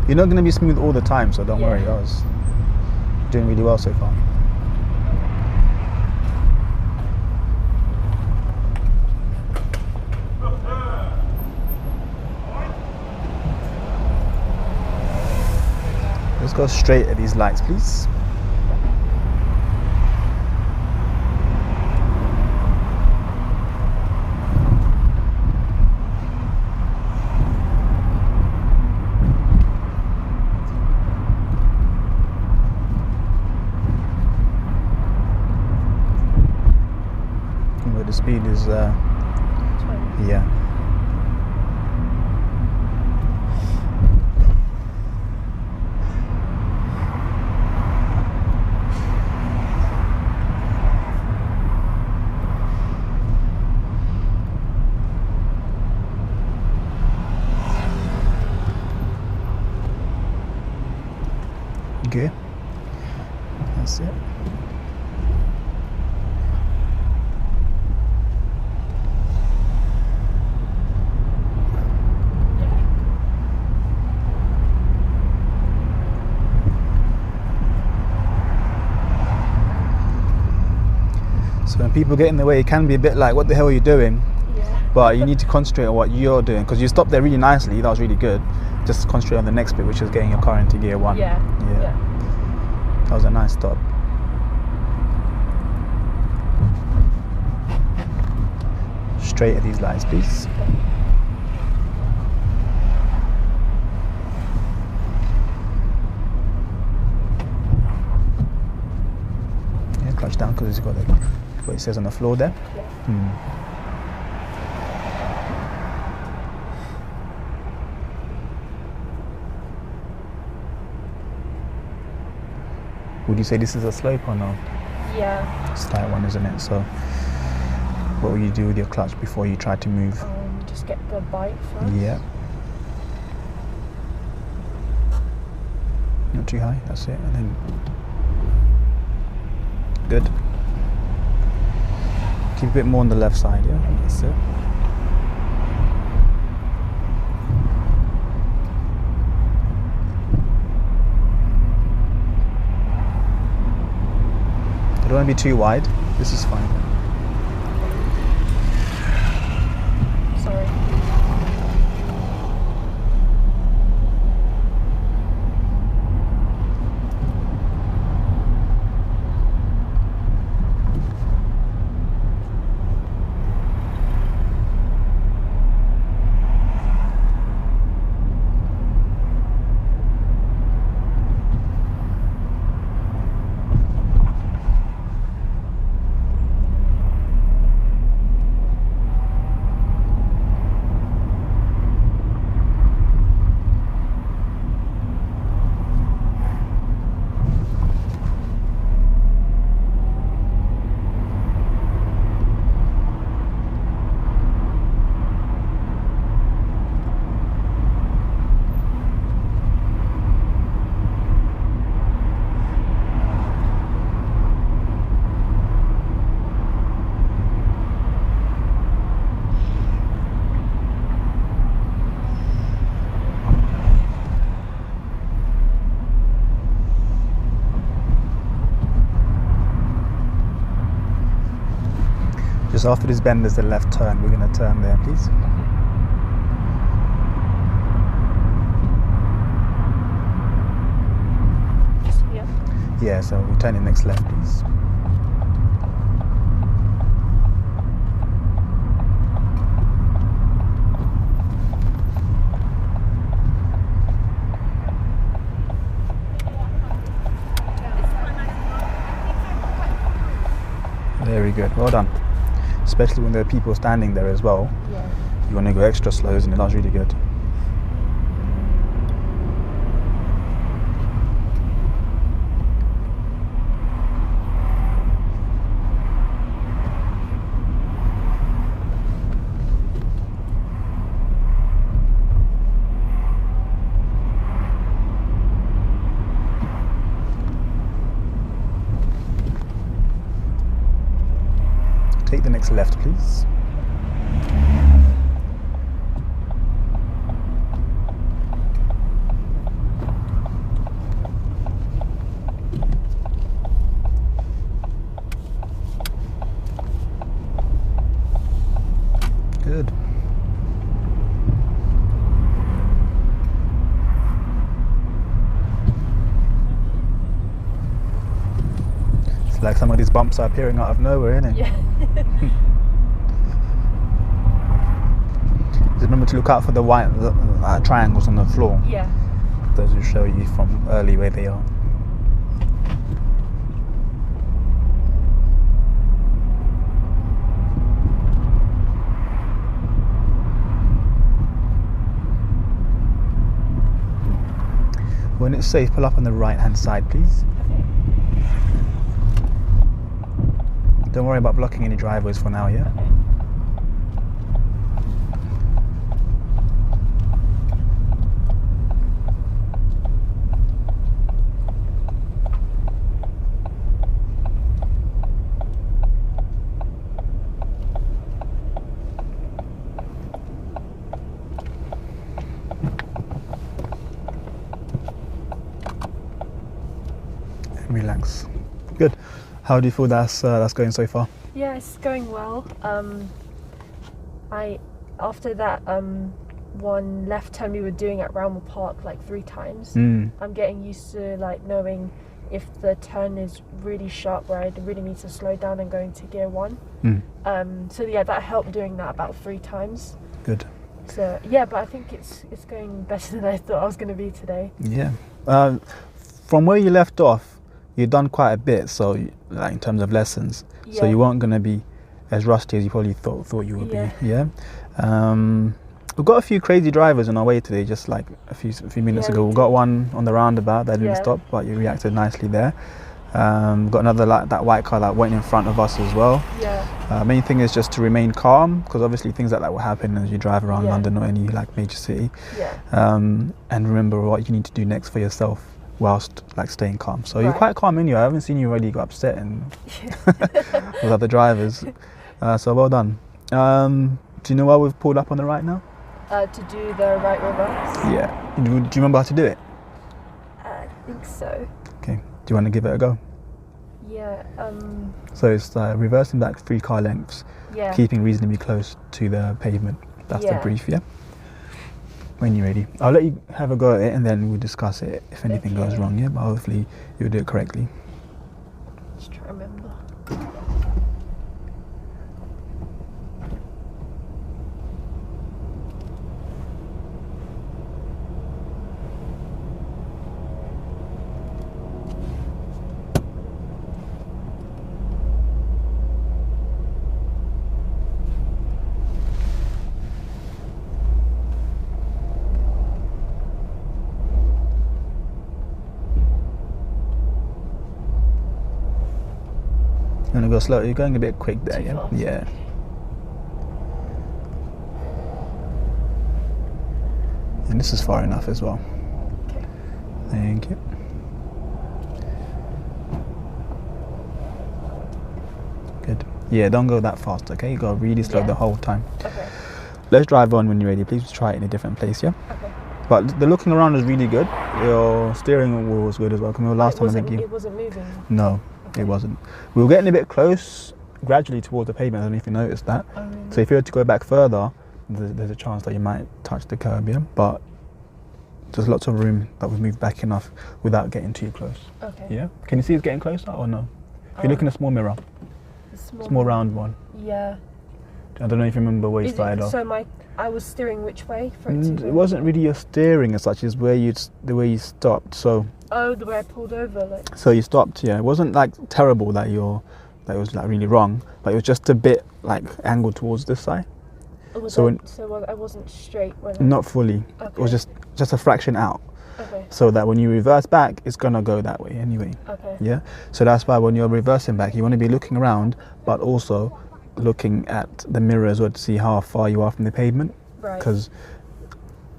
You're not going to be smooth all the time, so don't worry. I was doing really well so far. Let's go straight at these lights, please. Where the speed is, 20. Yeah. Okay, that's it. So when people get in the way, it can be a bit like, what the hell are you doing? Yeah. But you need to concentrate on what you're doing, because you stopped there really nicely. That was really good. Just concentrate on the next bit, which is getting your car into gear 1. Yeah. That was a nice stop. Straight at these lights, please. Yeah, clutch down, because it's got what it says on the floor there. Would you say this is a slope or no? Yeah. Slight one, isn't it? So what will you do with your clutch before you try to move? Just get the bite first. Yeah. Not too high, that's it. And then good. Keep a bit more on the left side, yeah? That's it. You don't want to be too wide. This is fine. Sorry. Just after this bend, there's the left turn. We're going to turn there, please. Yeah. Yeah, so we turn in next left, please. Very good, well done. Especially when there are people standing there as well. Yeah. You want to go extra slow, isn't it? That was really good. Take the next left, please. Like some of these bumps are appearing out of nowhere, isn't it? Yeah. Just remember to look out for the white triangles on the floor. Yeah. Those will show you from early where they are. When it's safe, pull up on the right hand side, please. Okay. Don't worry about blocking any driveways for now, yeah? Okay. Relax. Good. How do you feel that's going so far? Yeah, it's going well. After that one left turn we were doing at Roundabouts Park like 3 times. I'm getting used to like knowing if the turn is really sharp where I really need to slow down and go into gear 1. So yeah, that helped doing that about 3 times. Good. So yeah, but I think it's going better than I thought I was going to be today. Yeah. From where you left off, you've done quite a bit, so like in terms of lessons, so you weren't going to be as rusty as you probably thought you would be. Yeah. We've got a few crazy drivers on our way today, just like a few minutes ago. We've got one on the roundabout that didn't stop, but you reacted nicely there. We've got another like that white car that went in front of us as well. Main thing is just to remain calm, because obviously things like that will happen as you drive around London or any like major city. And remember what you need to do next for yourself whilst like staying calm. So you're quite calm anyway. I haven't seen you really go upset and with other drivers. So well done. Do you know why we've pulled up on the right now? To do the right reverse. Yeah. Do you remember how to do it? I think so. Okay. Do you want to give it a go? Yeah. So it's reversing back 3 car lengths, keeping reasonably close to the pavement. That's the brief, yeah? When you're ready. I'll let you have a go at it and then we'll discuss it if anything goes wrong, yeah? But hopefully you'll do it correctly. Just try to remember. You want to go slow? You're going a bit quick there, yeah? Fast. Yeah. And this is far enough as well. Okay. Thank you. Good. Yeah, don't go that fast, okay? You go really slow the whole time. Okay. Let's drive on when you're ready. Please try it in a different place, yeah? Okay. But the looking around is really good. Your steering wheel was good as well. Because last time I think it wasn't moving. No. It wasn't. We were getting a bit close gradually towards the pavement. I don't know if you noticed that. Oh, really? So if you were to go back further, there's a chance that you might touch the curb, yeah? But there's lots of room that we've moved back enough without getting too close. Okay. Yeah? Can you see it's getting closer or no? If you look in a small mirror, small round one. Yeah. I don't know if you remember where you started off. So I was steering which way for it to go? It wasn't really your steering as such, it's the way you stopped. So oh, the way I pulled over, like. So you stopped, yeah. It wasn't like terrible that it was like really wrong, but it was just a bit like angled towards this side. So I wasn't straight when not fully. Okay. It was just a fraction out. Okay. So that when you reverse back, it's gonna go that way anyway. Okay. Yeah. So that's why when you're reversing back, you want to be looking around, but also looking at the mirror as well to see how far you are from the pavement. Right. Because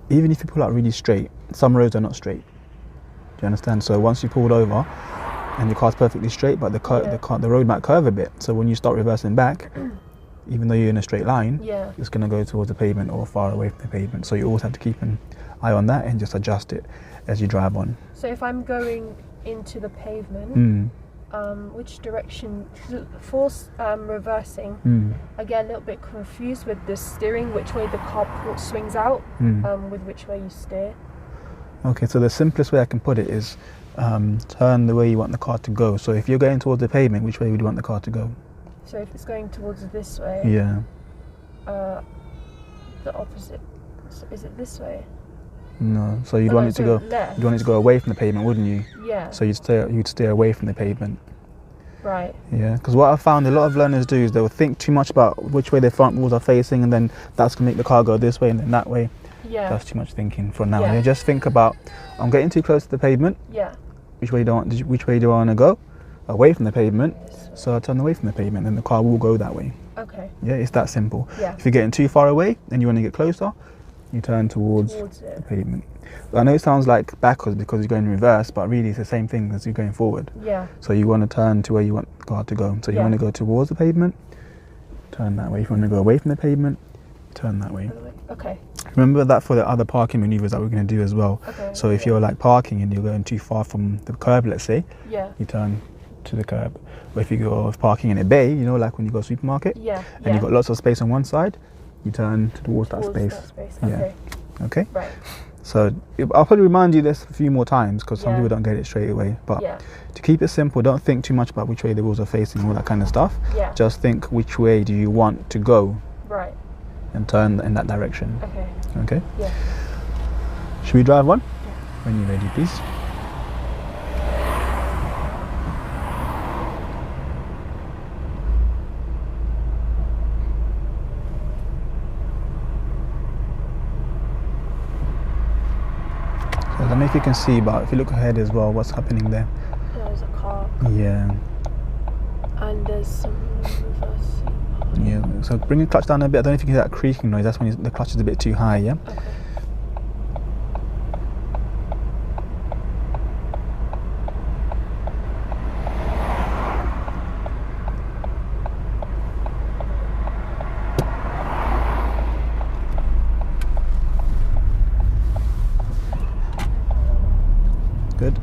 even if you pull out really straight, some roads are not straight. Do you understand? So once you pulled over and your car's perfectly straight, but the road might curve a bit. So when you start reversing back, even though you're in a straight line, it's going to go towards the pavement or far away from the pavement. So you always have to keep an eye on that and just adjust it as you drive on. So if I'm going into the pavement, which direction? For reversing, I get a little bit confused with the steering, which way the car swings out, with which way you steer. Okay, so the simplest way I can put it is turn the way you want the car to go. So if you're going towards the pavement, which way would you want the car to go? So if it's going towards this way, Yeah. The opposite. So is it this way? No. So you'd want it to go. Left. You'd want it to go away from the pavement, wouldn't you? Yeah. So you'd stay away from the pavement. Right. Yeah. Because what I found a lot of learners do is they will think too much about which way their front wheels are facing, and then that's gonna make the car go this way and then that way. Yeah. That's too much thinking for now. Yeah. Yeah. Just think about, I'm getting too close to the pavement. Yeah. Which way do I want to go? Away from the pavement. So I turn away from the pavement, and the car will go that way. Okay. Yeah, it's that simple. Yeah. If you're getting too far away and you want to get closer, you turn towards the pavement. I know it sounds like backwards because you're going in reverse, but really it's the same thing as you're going forward. Yeah. So you want to turn to where you want the car to go. So you want to go towards the pavement, turn that way. If you want to go away from the pavement, turn that way. Okay. Remember that for the other parking maneuvers that we're going to do as well. Okay. So if you're like parking and you're going too far from the curb, let's say, you turn to the curb. But if you go parking in a bay, you know, like when you go to a supermarket, and you've got lots of space on one side, you turn towards that space. Okay. Yeah. Okay. Right. So I'll probably remind you this a few more times because some people don't get it straight away. But to keep it simple, don't think too much about which way the wheels are facing and all that kind of stuff. Yeah. Just think which way do you want to go. Right. And turn in that direction. Okay. Okay. Yeah. Should we drive one? Yeah. When you're ready, please. So I don't know if you can see, but if you look ahead as well, what's happening there? There's a car. Yeah. And there's some reversing. Yeah. So bring the clutch down a bit. I don't know if you can hear that creaking noise. That's when the clutch is a bit too high. Yeah. Okay. Good.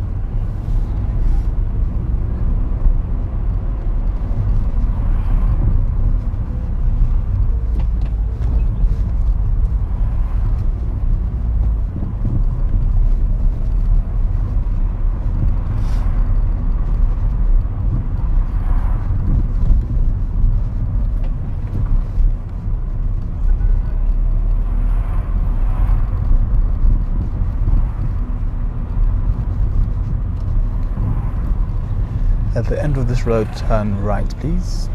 At the end of this road, turn right, please.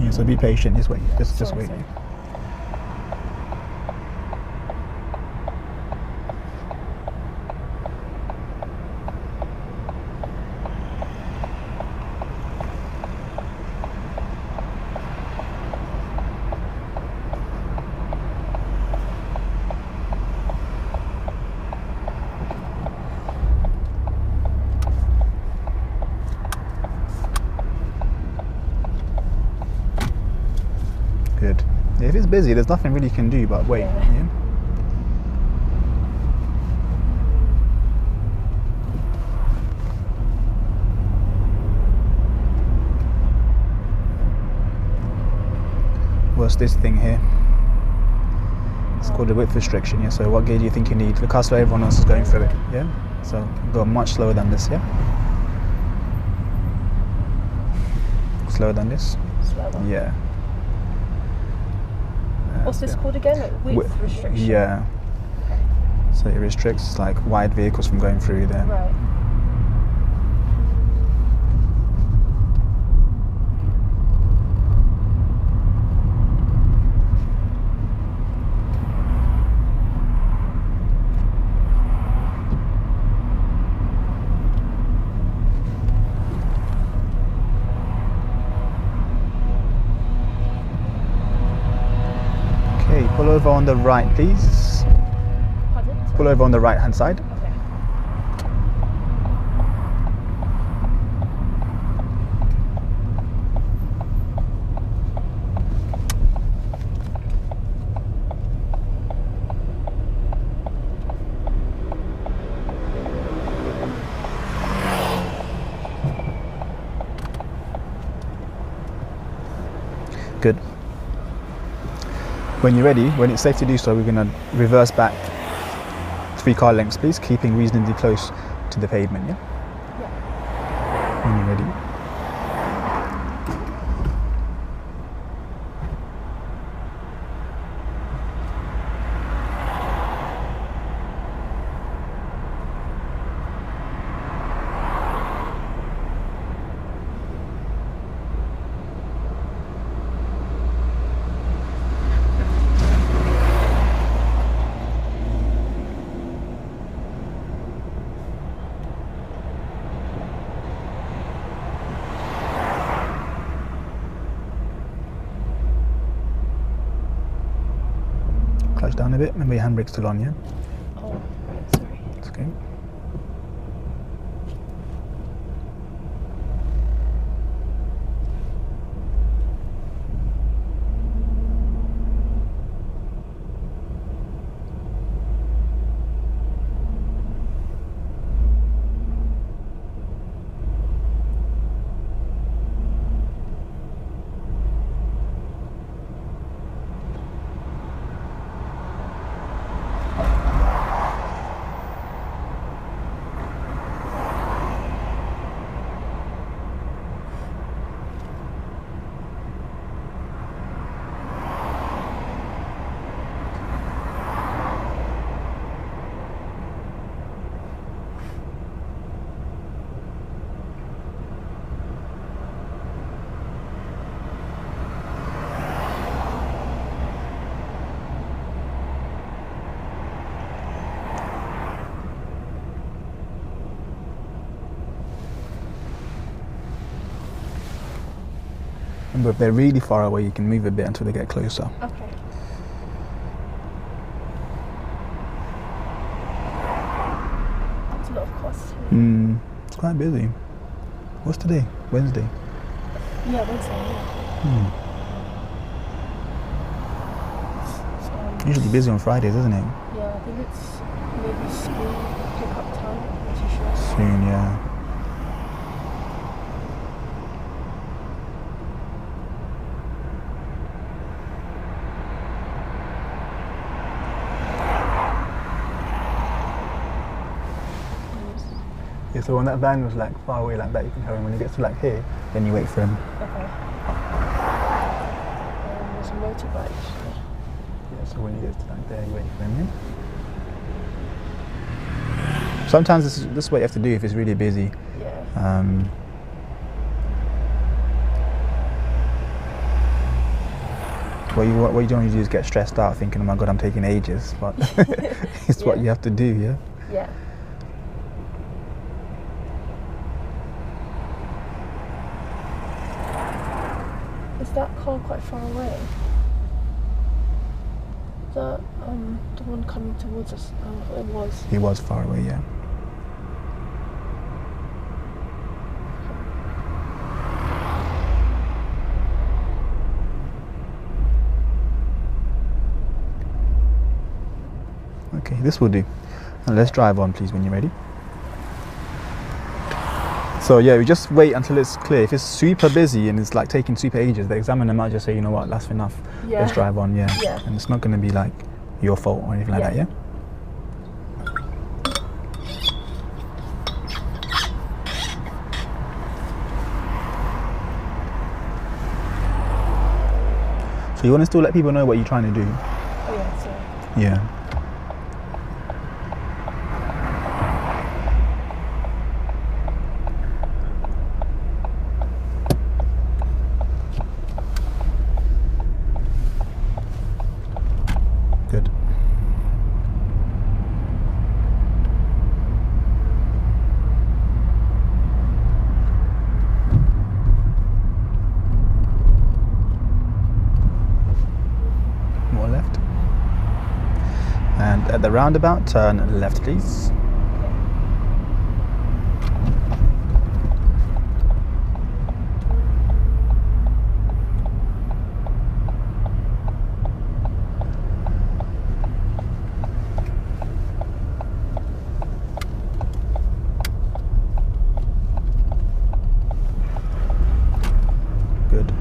Yeah, so be patient. Just wait. Just wait. Sorry. Good. Yeah, if it's busy, there's nothing really you can do but wait. Yeah. What's this thing here? It's called a width restriction. Yeah. So what gear do you think you need? Look how slow everyone else is going through it. Yeah. So go much slower than this. Yeah. Slower than this. Slower. Yeah. What's this called again? Like width restriction? Yeah. So it restricts like wide vehicles from going through there. Right. over on the right, please. Pardon? Pull over on the right hand side. Okay. Good. When you're ready, when it's safe to do so, we're going to reverse back 3 car lengths, please, keeping reasonably close to the pavement, yeah? Yeah. When you're ready. Clutch down a bit. Remember your handbrake's still on, yeah? Oh, sorry. It's okay. Remember, if they're really far away, you can move a bit until they get closer. Okay. That's a lot of cost. It's quite busy. What's today? Wednesday. Yeah, Wednesday, yeah. Usually busy on Fridays, isn't it? Yeah, I think it's maybe school pick-up time. I'm not too sure. Soon, yeah. Yeah, so when that van was like far away like that, you can tell him. When he gets to like here, then you wait for him. Okay. There's a motorbike. Yeah, so when he gets to like there, you wait for him. Yeah? Sometimes this is what you have to do if it's really busy. Yeah. What you don't want to do is get stressed out thinking, oh my God, I'm taking ages. But it's what you have to do, yeah? Yeah. Is that car quite far away? The one coming towards us. It was. He was far away, yeah. Okay, this will do. And let's drive on, please, when you're ready. So yeah, we just wait until it's clear. If it's super busy and it's like taking super ages, the examiner might just say, you know what, that's enough. Yeah. Let's drive on, yeah. Yeah. And it's not going to be like your fault or anything like that, yeah? So you want to still let people know what you're trying to do? Oh yeah, sorry. Yeah. Good. More left. At the roundabout, turn left, please. Good.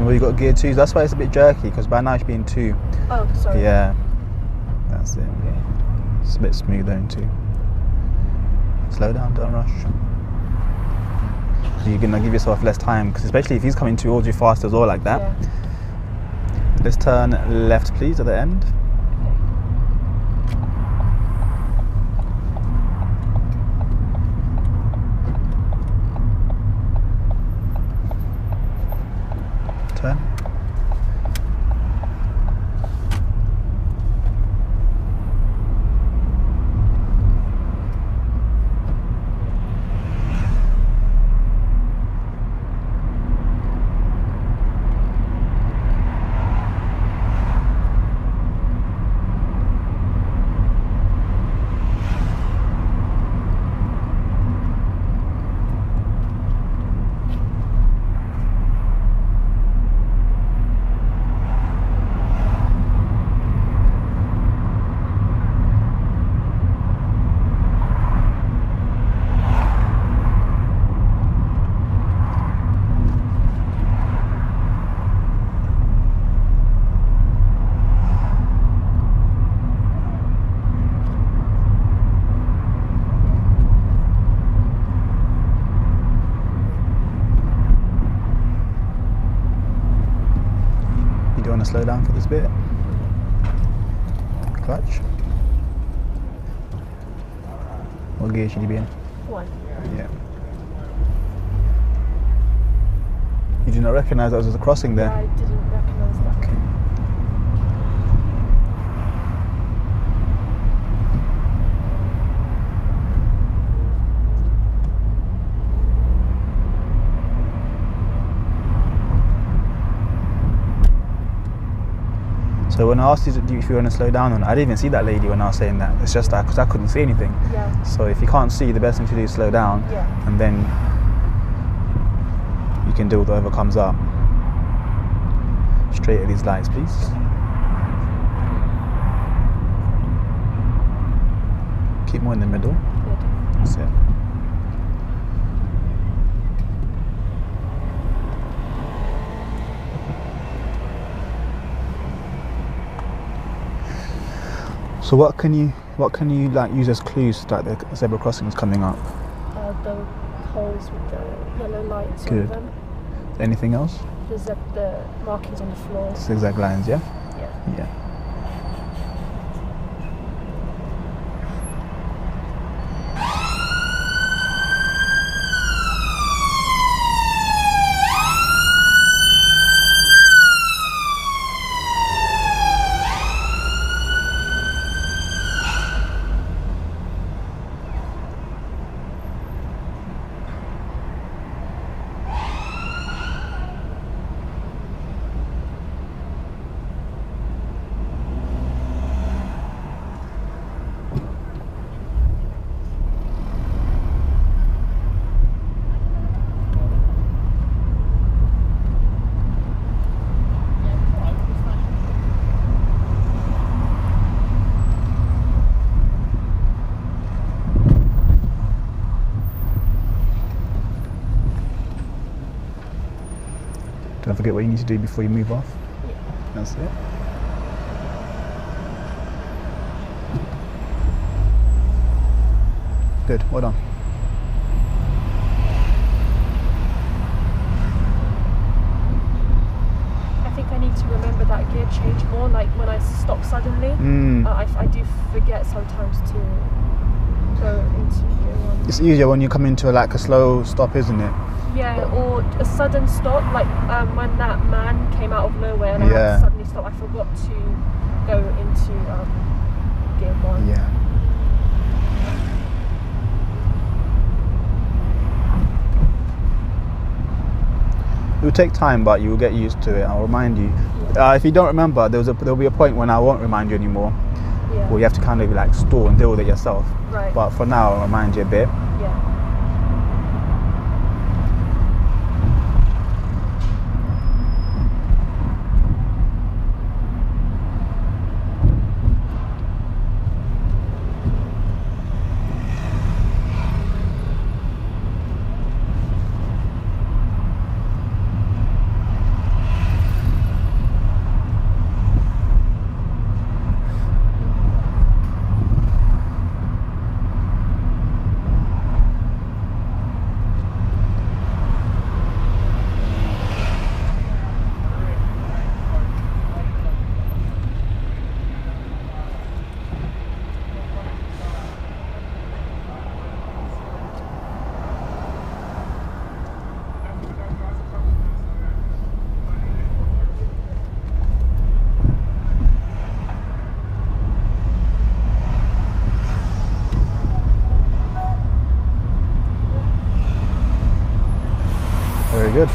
Well, you got gear 2, that's why it's a bit jerky, because by now it's been 2. Oh, sorry. Yeah, that's it. It's a bit smoother in 2. Slow down, don't rush. So you're gonna give yourself less time, because especially if he's coming towards you fast as well like that. Yeah. Let's turn left, please, at the end. Turn. You want to slow down for this bit? Clutch. What gear should you be in? 1. Yeah. You do not recognise that as a crossing there? Yeah, I didn't recognise that. Okay. So when I asked you if you want to slow down, I didn't even see that lady when I was saying that. It's just that because I couldn't see anything. Yeah. So if you can't see, the best thing to do is slow down, Yeah. and then you can deal with whatever comes up. Straight at these lights, please. Keep more in the middle. Good. That's it. So what can you like use as clues that the zebra crossing is coming up? The poles with the yellow lights on Good. them. Anything else? The markings on the floor. Zigzag lines, yeah? Yeah. Yeah. Don't forget what you need to do before you move off. Yeah. That's it. Good, well done. I think I need to remember that gear change more, like when I stop suddenly. I do forget sometimes to go into gear 1. It's easier when you come into like a slow stop, isn't it? Yeah, or a sudden stop, like when that man came out of nowhere and I had to suddenly stop. I forgot to go into gear 1. Yeah. will take time, but you will get used to it. I'll remind you. If you don't remember, there'll be a point when I won't remind you anymore. Yeah. Where you have to kind of like stall and deal with it yourself. Right. But for now, I'll remind you a bit. Yeah. Very good.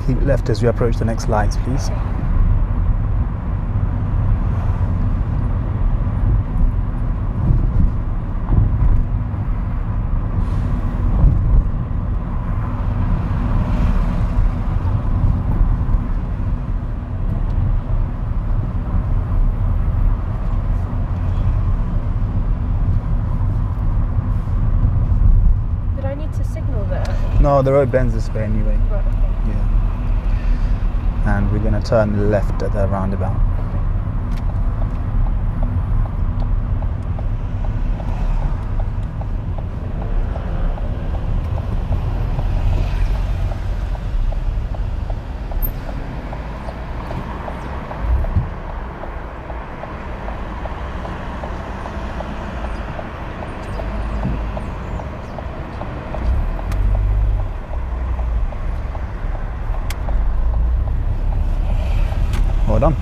Keep left as we approach the next lights, please. Did I need to signal there? No, the road bends this way anyway. Right, okay. Yeah. And we're going to turn left at the roundabout. Well done.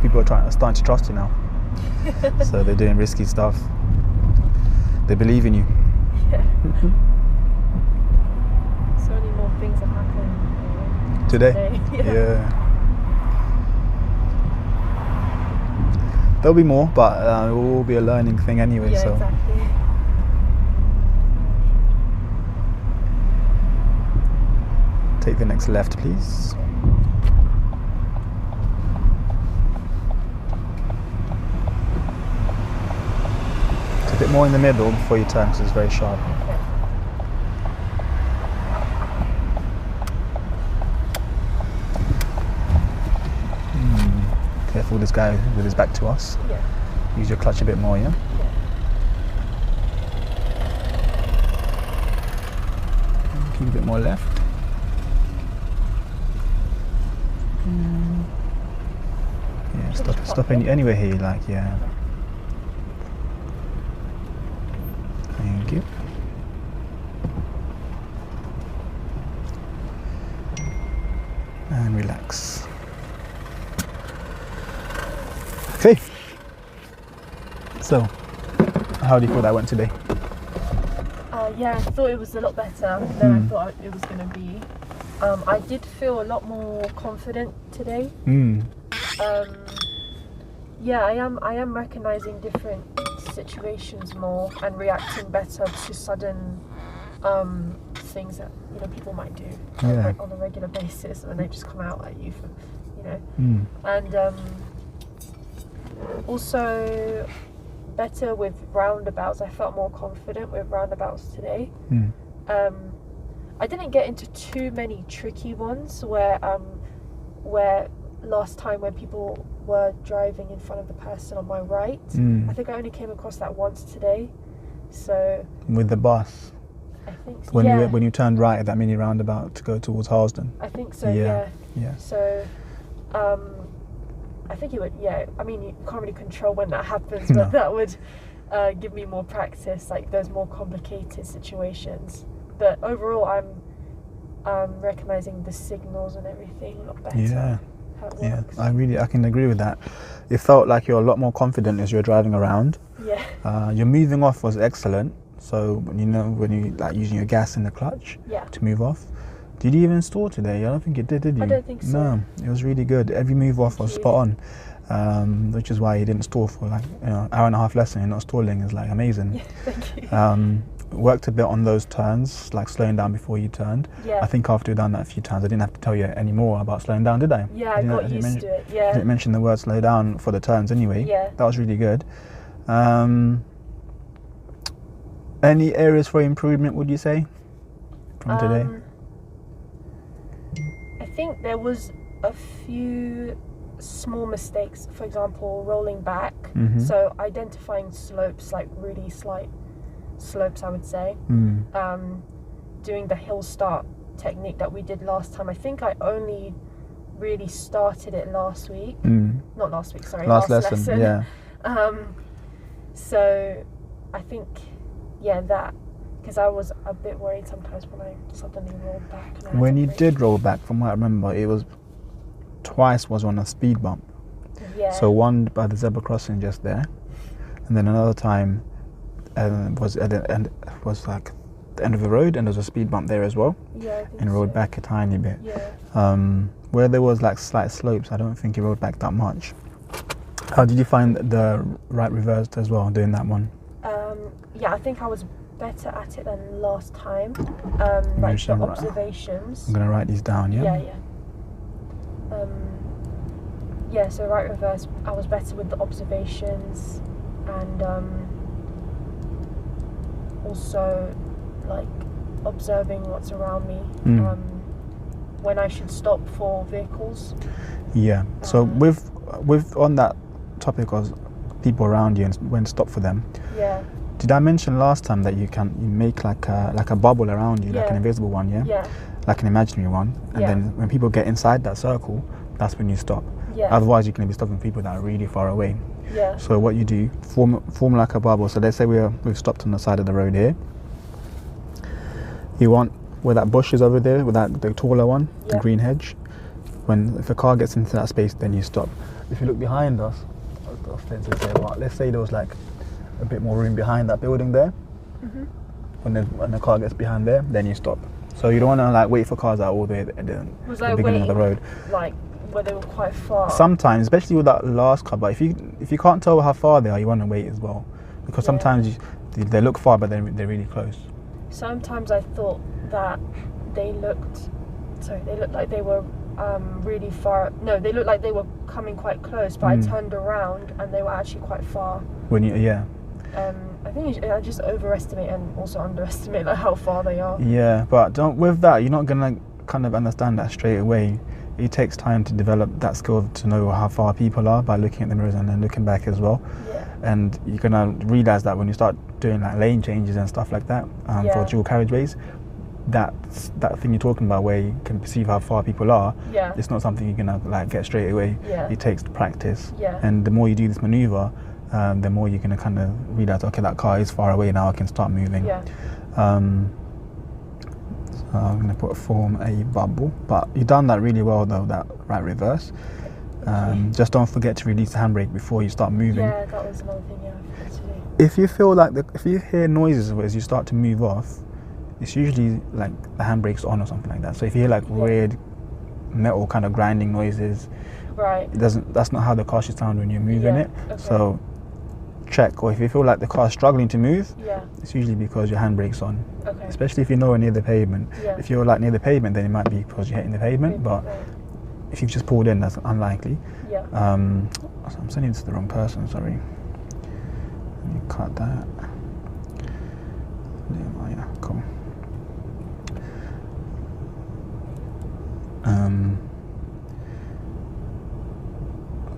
People are starting to trust you now. So they're doing risky stuff. They believe in you. Yeah. So many more things have happened Today? Yeah. There'll be more, but it will be a learning thing anyway. Yeah, So exactly. take the next left, please. A bit more in the middle before you turn because it's very sharp. Okay. Careful, this guy with his back to us. Yeah. Use your clutch a bit more, yeah? Keep a bit more left. Yeah, stop anywhere here you like, yeah. Thank you. And relax. Okay. So, how do you feel that went today? Yeah, I thought it was a lot better than I thought it was going to be. I did feel a lot more confident today. Yeah, I am recognizing different situations more and reacting better to sudden things that people might do on a regular basis when they just come out at you for and Also, better with roundabouts. I felt more confident with roundabouts today. I didn't get into too many tricky ones where last time when people were driving in front of the person on my right. I think I only came across that once today. So with the bus. I think so. When you turned right at that mini roundabout to go towards Harlesden. I think so. Yeah. So I think it would. Yeah. I mean, you can't really control when that happens, but that would give me more practice, like those more complicated situations. But overall, I'm recognizing the signals and everything a lot better. Yeah. How it works. I can agree with that. It felt like you're a lot more confident as you're driving around. Yeah. Your moving off was excellent. So when you like using your gas in the clutch to move off. Did you even stall today? I don't think you did you? I don't think so. No, it was really good. Every move off was spot on, which is why you didn't stall for like hour and a half lesson. You're not stalling is like amazing. Yeah, thank you. Worked a bit on those turns, like slowing down before you turned. Yeah. I think after you've done that a few times, I didn't have to tell you any more about slowing down, did I? Yeah, I got used to it. Yeah. I didn't mention the word slow down for the turns anyway. Yeah. That was really good. Any areas for improvement, would you say, from today? I think there was a few small mistakes. For example, rolling back. So identifying slopes, like really slight slopes, I would say. Doing the hill start technique that we did last time. I think I only really started it last week. Not last week, sorry. Last lesson. Yeah. So I think, that, because I was a bit worried sometimes when I suddenly rolled back. When you did roll back, from what I remember, it was twice was on a speed bump. Yeah. So one by the zebra crossing just there, and then another time was at the end, was like the end of the road, and there was a speed bump there as well. Yeah, I think and rode back a tiny bit. Yeah. Where there was like slight slopes, I don't think you rode back that much. How did you find the right reversed as well, doing that one? I think I was better at it than last time. Like the observations. I'm going to write these down, yeah? Yeah. So right reverse, I was better with the observations, and also like observing what's around me. When I should stop for vehicles. Yeah. So with on that topic of people around you and when to stop for them. Yeah. Did I mention last time that you make like a bubble around you, like an invisible one, yeah? Yeah. Like an imaginary one, and then when people get inside that circle, that's when you stop. Yeah. Otherwise, you're going to be stopping people that are really far away. Yeah. So what you do, form like a bubble. So let's say we've stopped on the side of the road here. You want where that bush is over there, with the taller one, the green hedge. If a car gets into that space, then you stop. If you look behind us, let's say there was like a bit more room behind that building there. When the car gets behind there, then you stop. So you don't want to like wait for cars that are all the way at the beginning of the road. Like where they were quite far. Sometimes, especially with that last car, but if you can't tell how far they are, you want to wait as well, because sometimes they look far, but they're really close. Sometimes I thought that they looked like they were really far. No, they looked like they were coming quite close, but I turned around and they were actually quite far. I think I just overestimate and also underestimate like how far they are. Yeah, but with that, you're not gonna kind of understand that straight away. It takes time to develop that skill to know how far people are by looking at the mirrors and then looking back as well. Yeah. And you're gonna realize that when you start doing like lane changes and stuff like that for dual carriageways, that thing you're talking about where you can perceive how far people are, it's not something you're gonna like get straight away. It takes practice. And the more you do this maneuver, the more you're gonna kind of realize, okay, that car is far away now, I can start moving. So I'm gonna form a bubble, but you've done that really well though, that right reverse. Just don't forget to release the handbrake before you start moving. Yeah, that was another thing I forgot to do. If you feel like if you hear noises as you start to move off, it's usually like the handbrake's on or something like that. So if you hear like weird metal kind of grinding noises, that's not how the car should sound when you're moving it. So check, or if you feel like the car is struggling to move, it's usually because your handbrake's on. Especially if you're nowhere near the pavement. If you're like near the pavement, then it might be because you're hitting the pavement, but if you've just pulled in, that's unlikely. Yeah. I'm sending this to the wrong person, sorry. Let me cut that. Yeah, cool.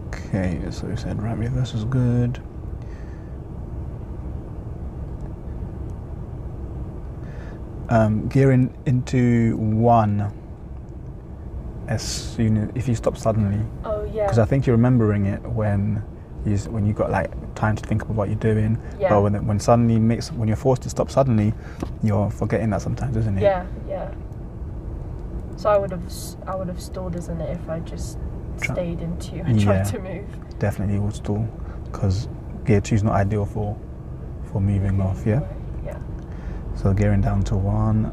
Okay, so we said right reverse is good. Gearing into 1 as soon as if you stop suddenly. Oh yeah. Because I think you're remembering it when you got like time to think about what you're doing. Yeah. But when you're forced to stop suddenly, you're forgetting that sometimes, isn't it? Yeah, yeah. So I would have stalled, isn't it, if I just stayed in 2 and tried to move. Definitely would stall, because gear 2 is not ideal for moving off. Yeah. Right. Yeah. So gearing down to 1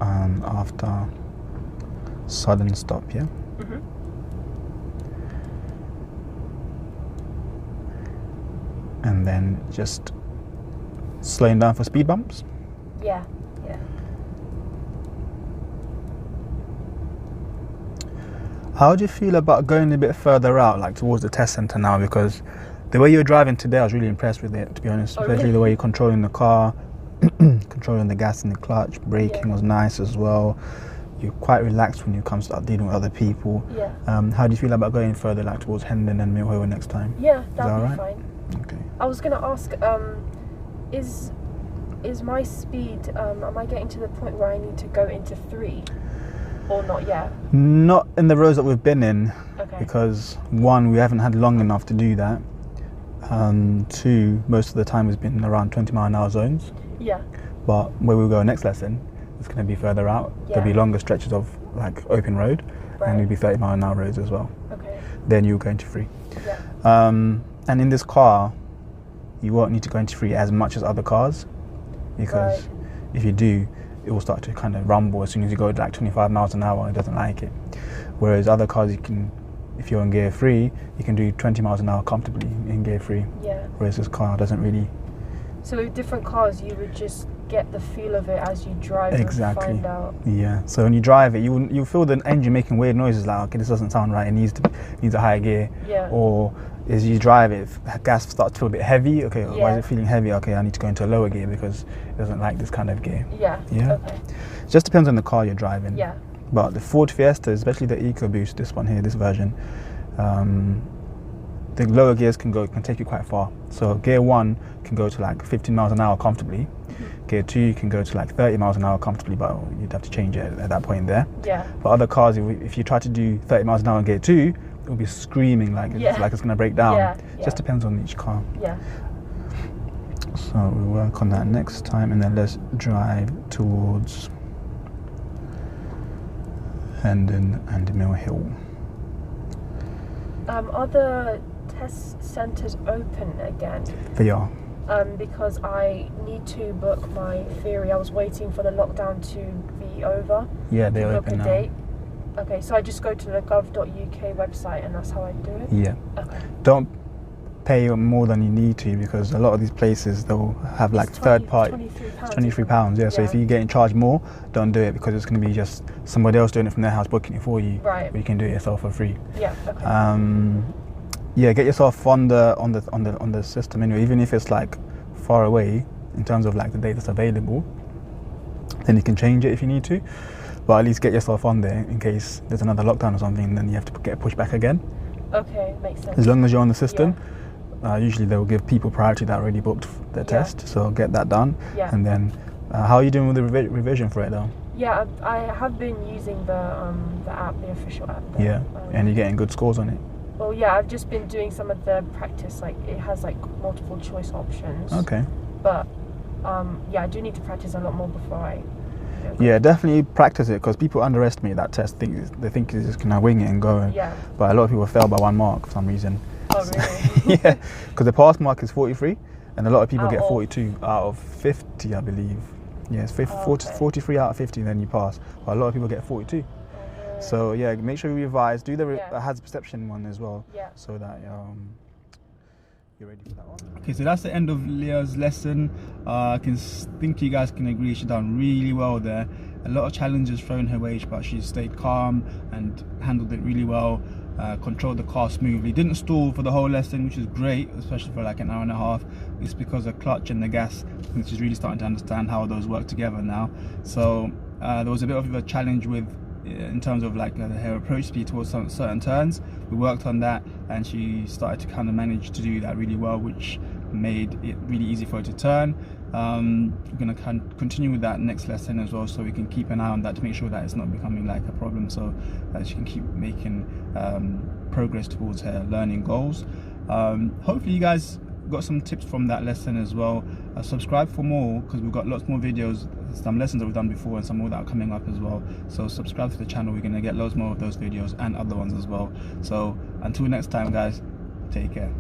after sudden stop. Yeah. Mhm. And then just slowing down for speed bumps. Yeah. Yeah. How do you feel about going a bit further out, like towards the test centre now? Because the way you were driving today, I was really impressed with it, to be honest. Oh, Especially really? the way you're controlling the car, controlling the gas and the clutch, braking was nice as well. You're quite relaxed when you come start dealing with other people. Yeah. How do you feel about going further, like towards Hendon and Mill Hill next time? Yeah, that that'd be right? fine. Okay. I was gonna ask, is my speed? Am I getting to the point where I need to go into 3, or not yet? Not in the roads that we've been in, Okay. because 1, we haven't had long enough to do that. 2, most of the time has been around 20-mile-an-hour zones. Yeah. But where we'll go next lesson, it's going to be further out. Yeah. There'll be longer stretches of like open road, Right. and it'll be 30-mile-an-hour roads as well. Okay. Then you'll go into 3. Yeah. And in this car, you won't need to go into 3 as much as other cars, because Right. if you do, it will start to kind of rumble as soon as you go like 25 miles an hour. It doesn't like it. Whereas other cars, if you're in gear 3, you can do 20 miles an hour comfortably in gear 3. Yeah. Whereas this car doesn't really. So with different cars, you would just get the feel of it as you drive Exactly. and find out. Yeah. So when you drive it, you feel the engine making weird noises, like, okay, this doesn't sound right. It needs a higher gear. Yeah. Or as you drive it, if gas starts to feel a bit heavy. Okay, why Yeah. is it feeling heavy? Okay, I need to go into a lower gear because it doesn't like this kind of gear. Yeah. Yeah. Okay. It just depends on the car you're driving. Yeah. But the Ford Fiesta, especially the EcoBoost, this one here, this version, the lower gears can take you quite far. So gear 1 can go to like 15 miles an hour comfortably. Gear 2 can go to like 30 miles an hour comfortably, but you'd have to change it at that point there. Yeah. But other cars, if you try to do 30 miles an hour in gear 2, it'll be screaming like it's going to break down. Yeah. It just depends on each car. Yeah. So we'll work on that next time, and then let's drive towards Hendon and Mill Hill. Are the test centres open again? They are. Because I need to book my theory. I was waiting for the lockdown to be over. Yeah, they're book open a now. date. Okay, so I just go to the gov.uk website and that's how I do it? Yeah. Okay. Don't pay more than you need to, because a lot of these places, they'll have like third party. £23. £23, yeah. So if you're getting charged more, don't do it, because it's going to be just somebody else doing it from their house, booking it for you. Right. But you can do it yourself for free. Yeah. Okay. Yeah, get yourself on the system anyway, even if it's like far away in terms of like the date that's available. Then you can change it if you need to, but at least get yourself on there in case there's another lockdown or something. Then you have to get pushed back again. Okay, makes sense. As long as you're on the system, usually they will give people priority that already booked their test, so get that done. Yeah. And then, how are you doing with the revision for it though? Yeah, I have been using the app, the official app. Yeah, and you're getting good scores on it. Well, yeah, I've just been doing some of the practice. Like it has like multiple choice options. Okay. But yeah, I do need to practice a lot more before I. Yeah, definitely practice it, because people underestimate that test. They think you're just gonna wing it and go. Yeah. But a lot of people fail by 1 mark for some reason. Oh really? Yeah, because the pass mark is 43, and a lot of people get Out of? 42 out of 50, I believe. Yes, 43 out of 50, then you pass. But a lot of people get 42. So yeah, make sure you revise. Do the hazard perception one as well, Yeah. so that you're ready for that one. Okay, so that's the end of Leia's lesson. I think you guys can agree she's done really well there. A lot of challenges thrown her way, but she stayed calm and handled it really well. Controlled the car smoothly, didn't stall for the whole lesson, which is great, especially for like an hour and a half. It's because the clutch and the gas, I think she's really starting to understand how those work together now. So there was a bit of a challenge with in terms of like her approach speed towards some certain turns. We worked on that and she started to kind of manage to do that really well, which made it really easy for her to turn. We're going to continue with that next lesson as well, so we can keep an eye on that to make sure that it's not becoming like a problem, so that she can keep making progress towards her learning goals. Hopefully you guys got some tips from that lesson as well. Subscribe for more, because we've got lots more videos, some lessons that we've done before and some more that are coming up as well. So subscribe to the channel, we're going to get loads more of those videos and other ones as well. So until next time guys, take care.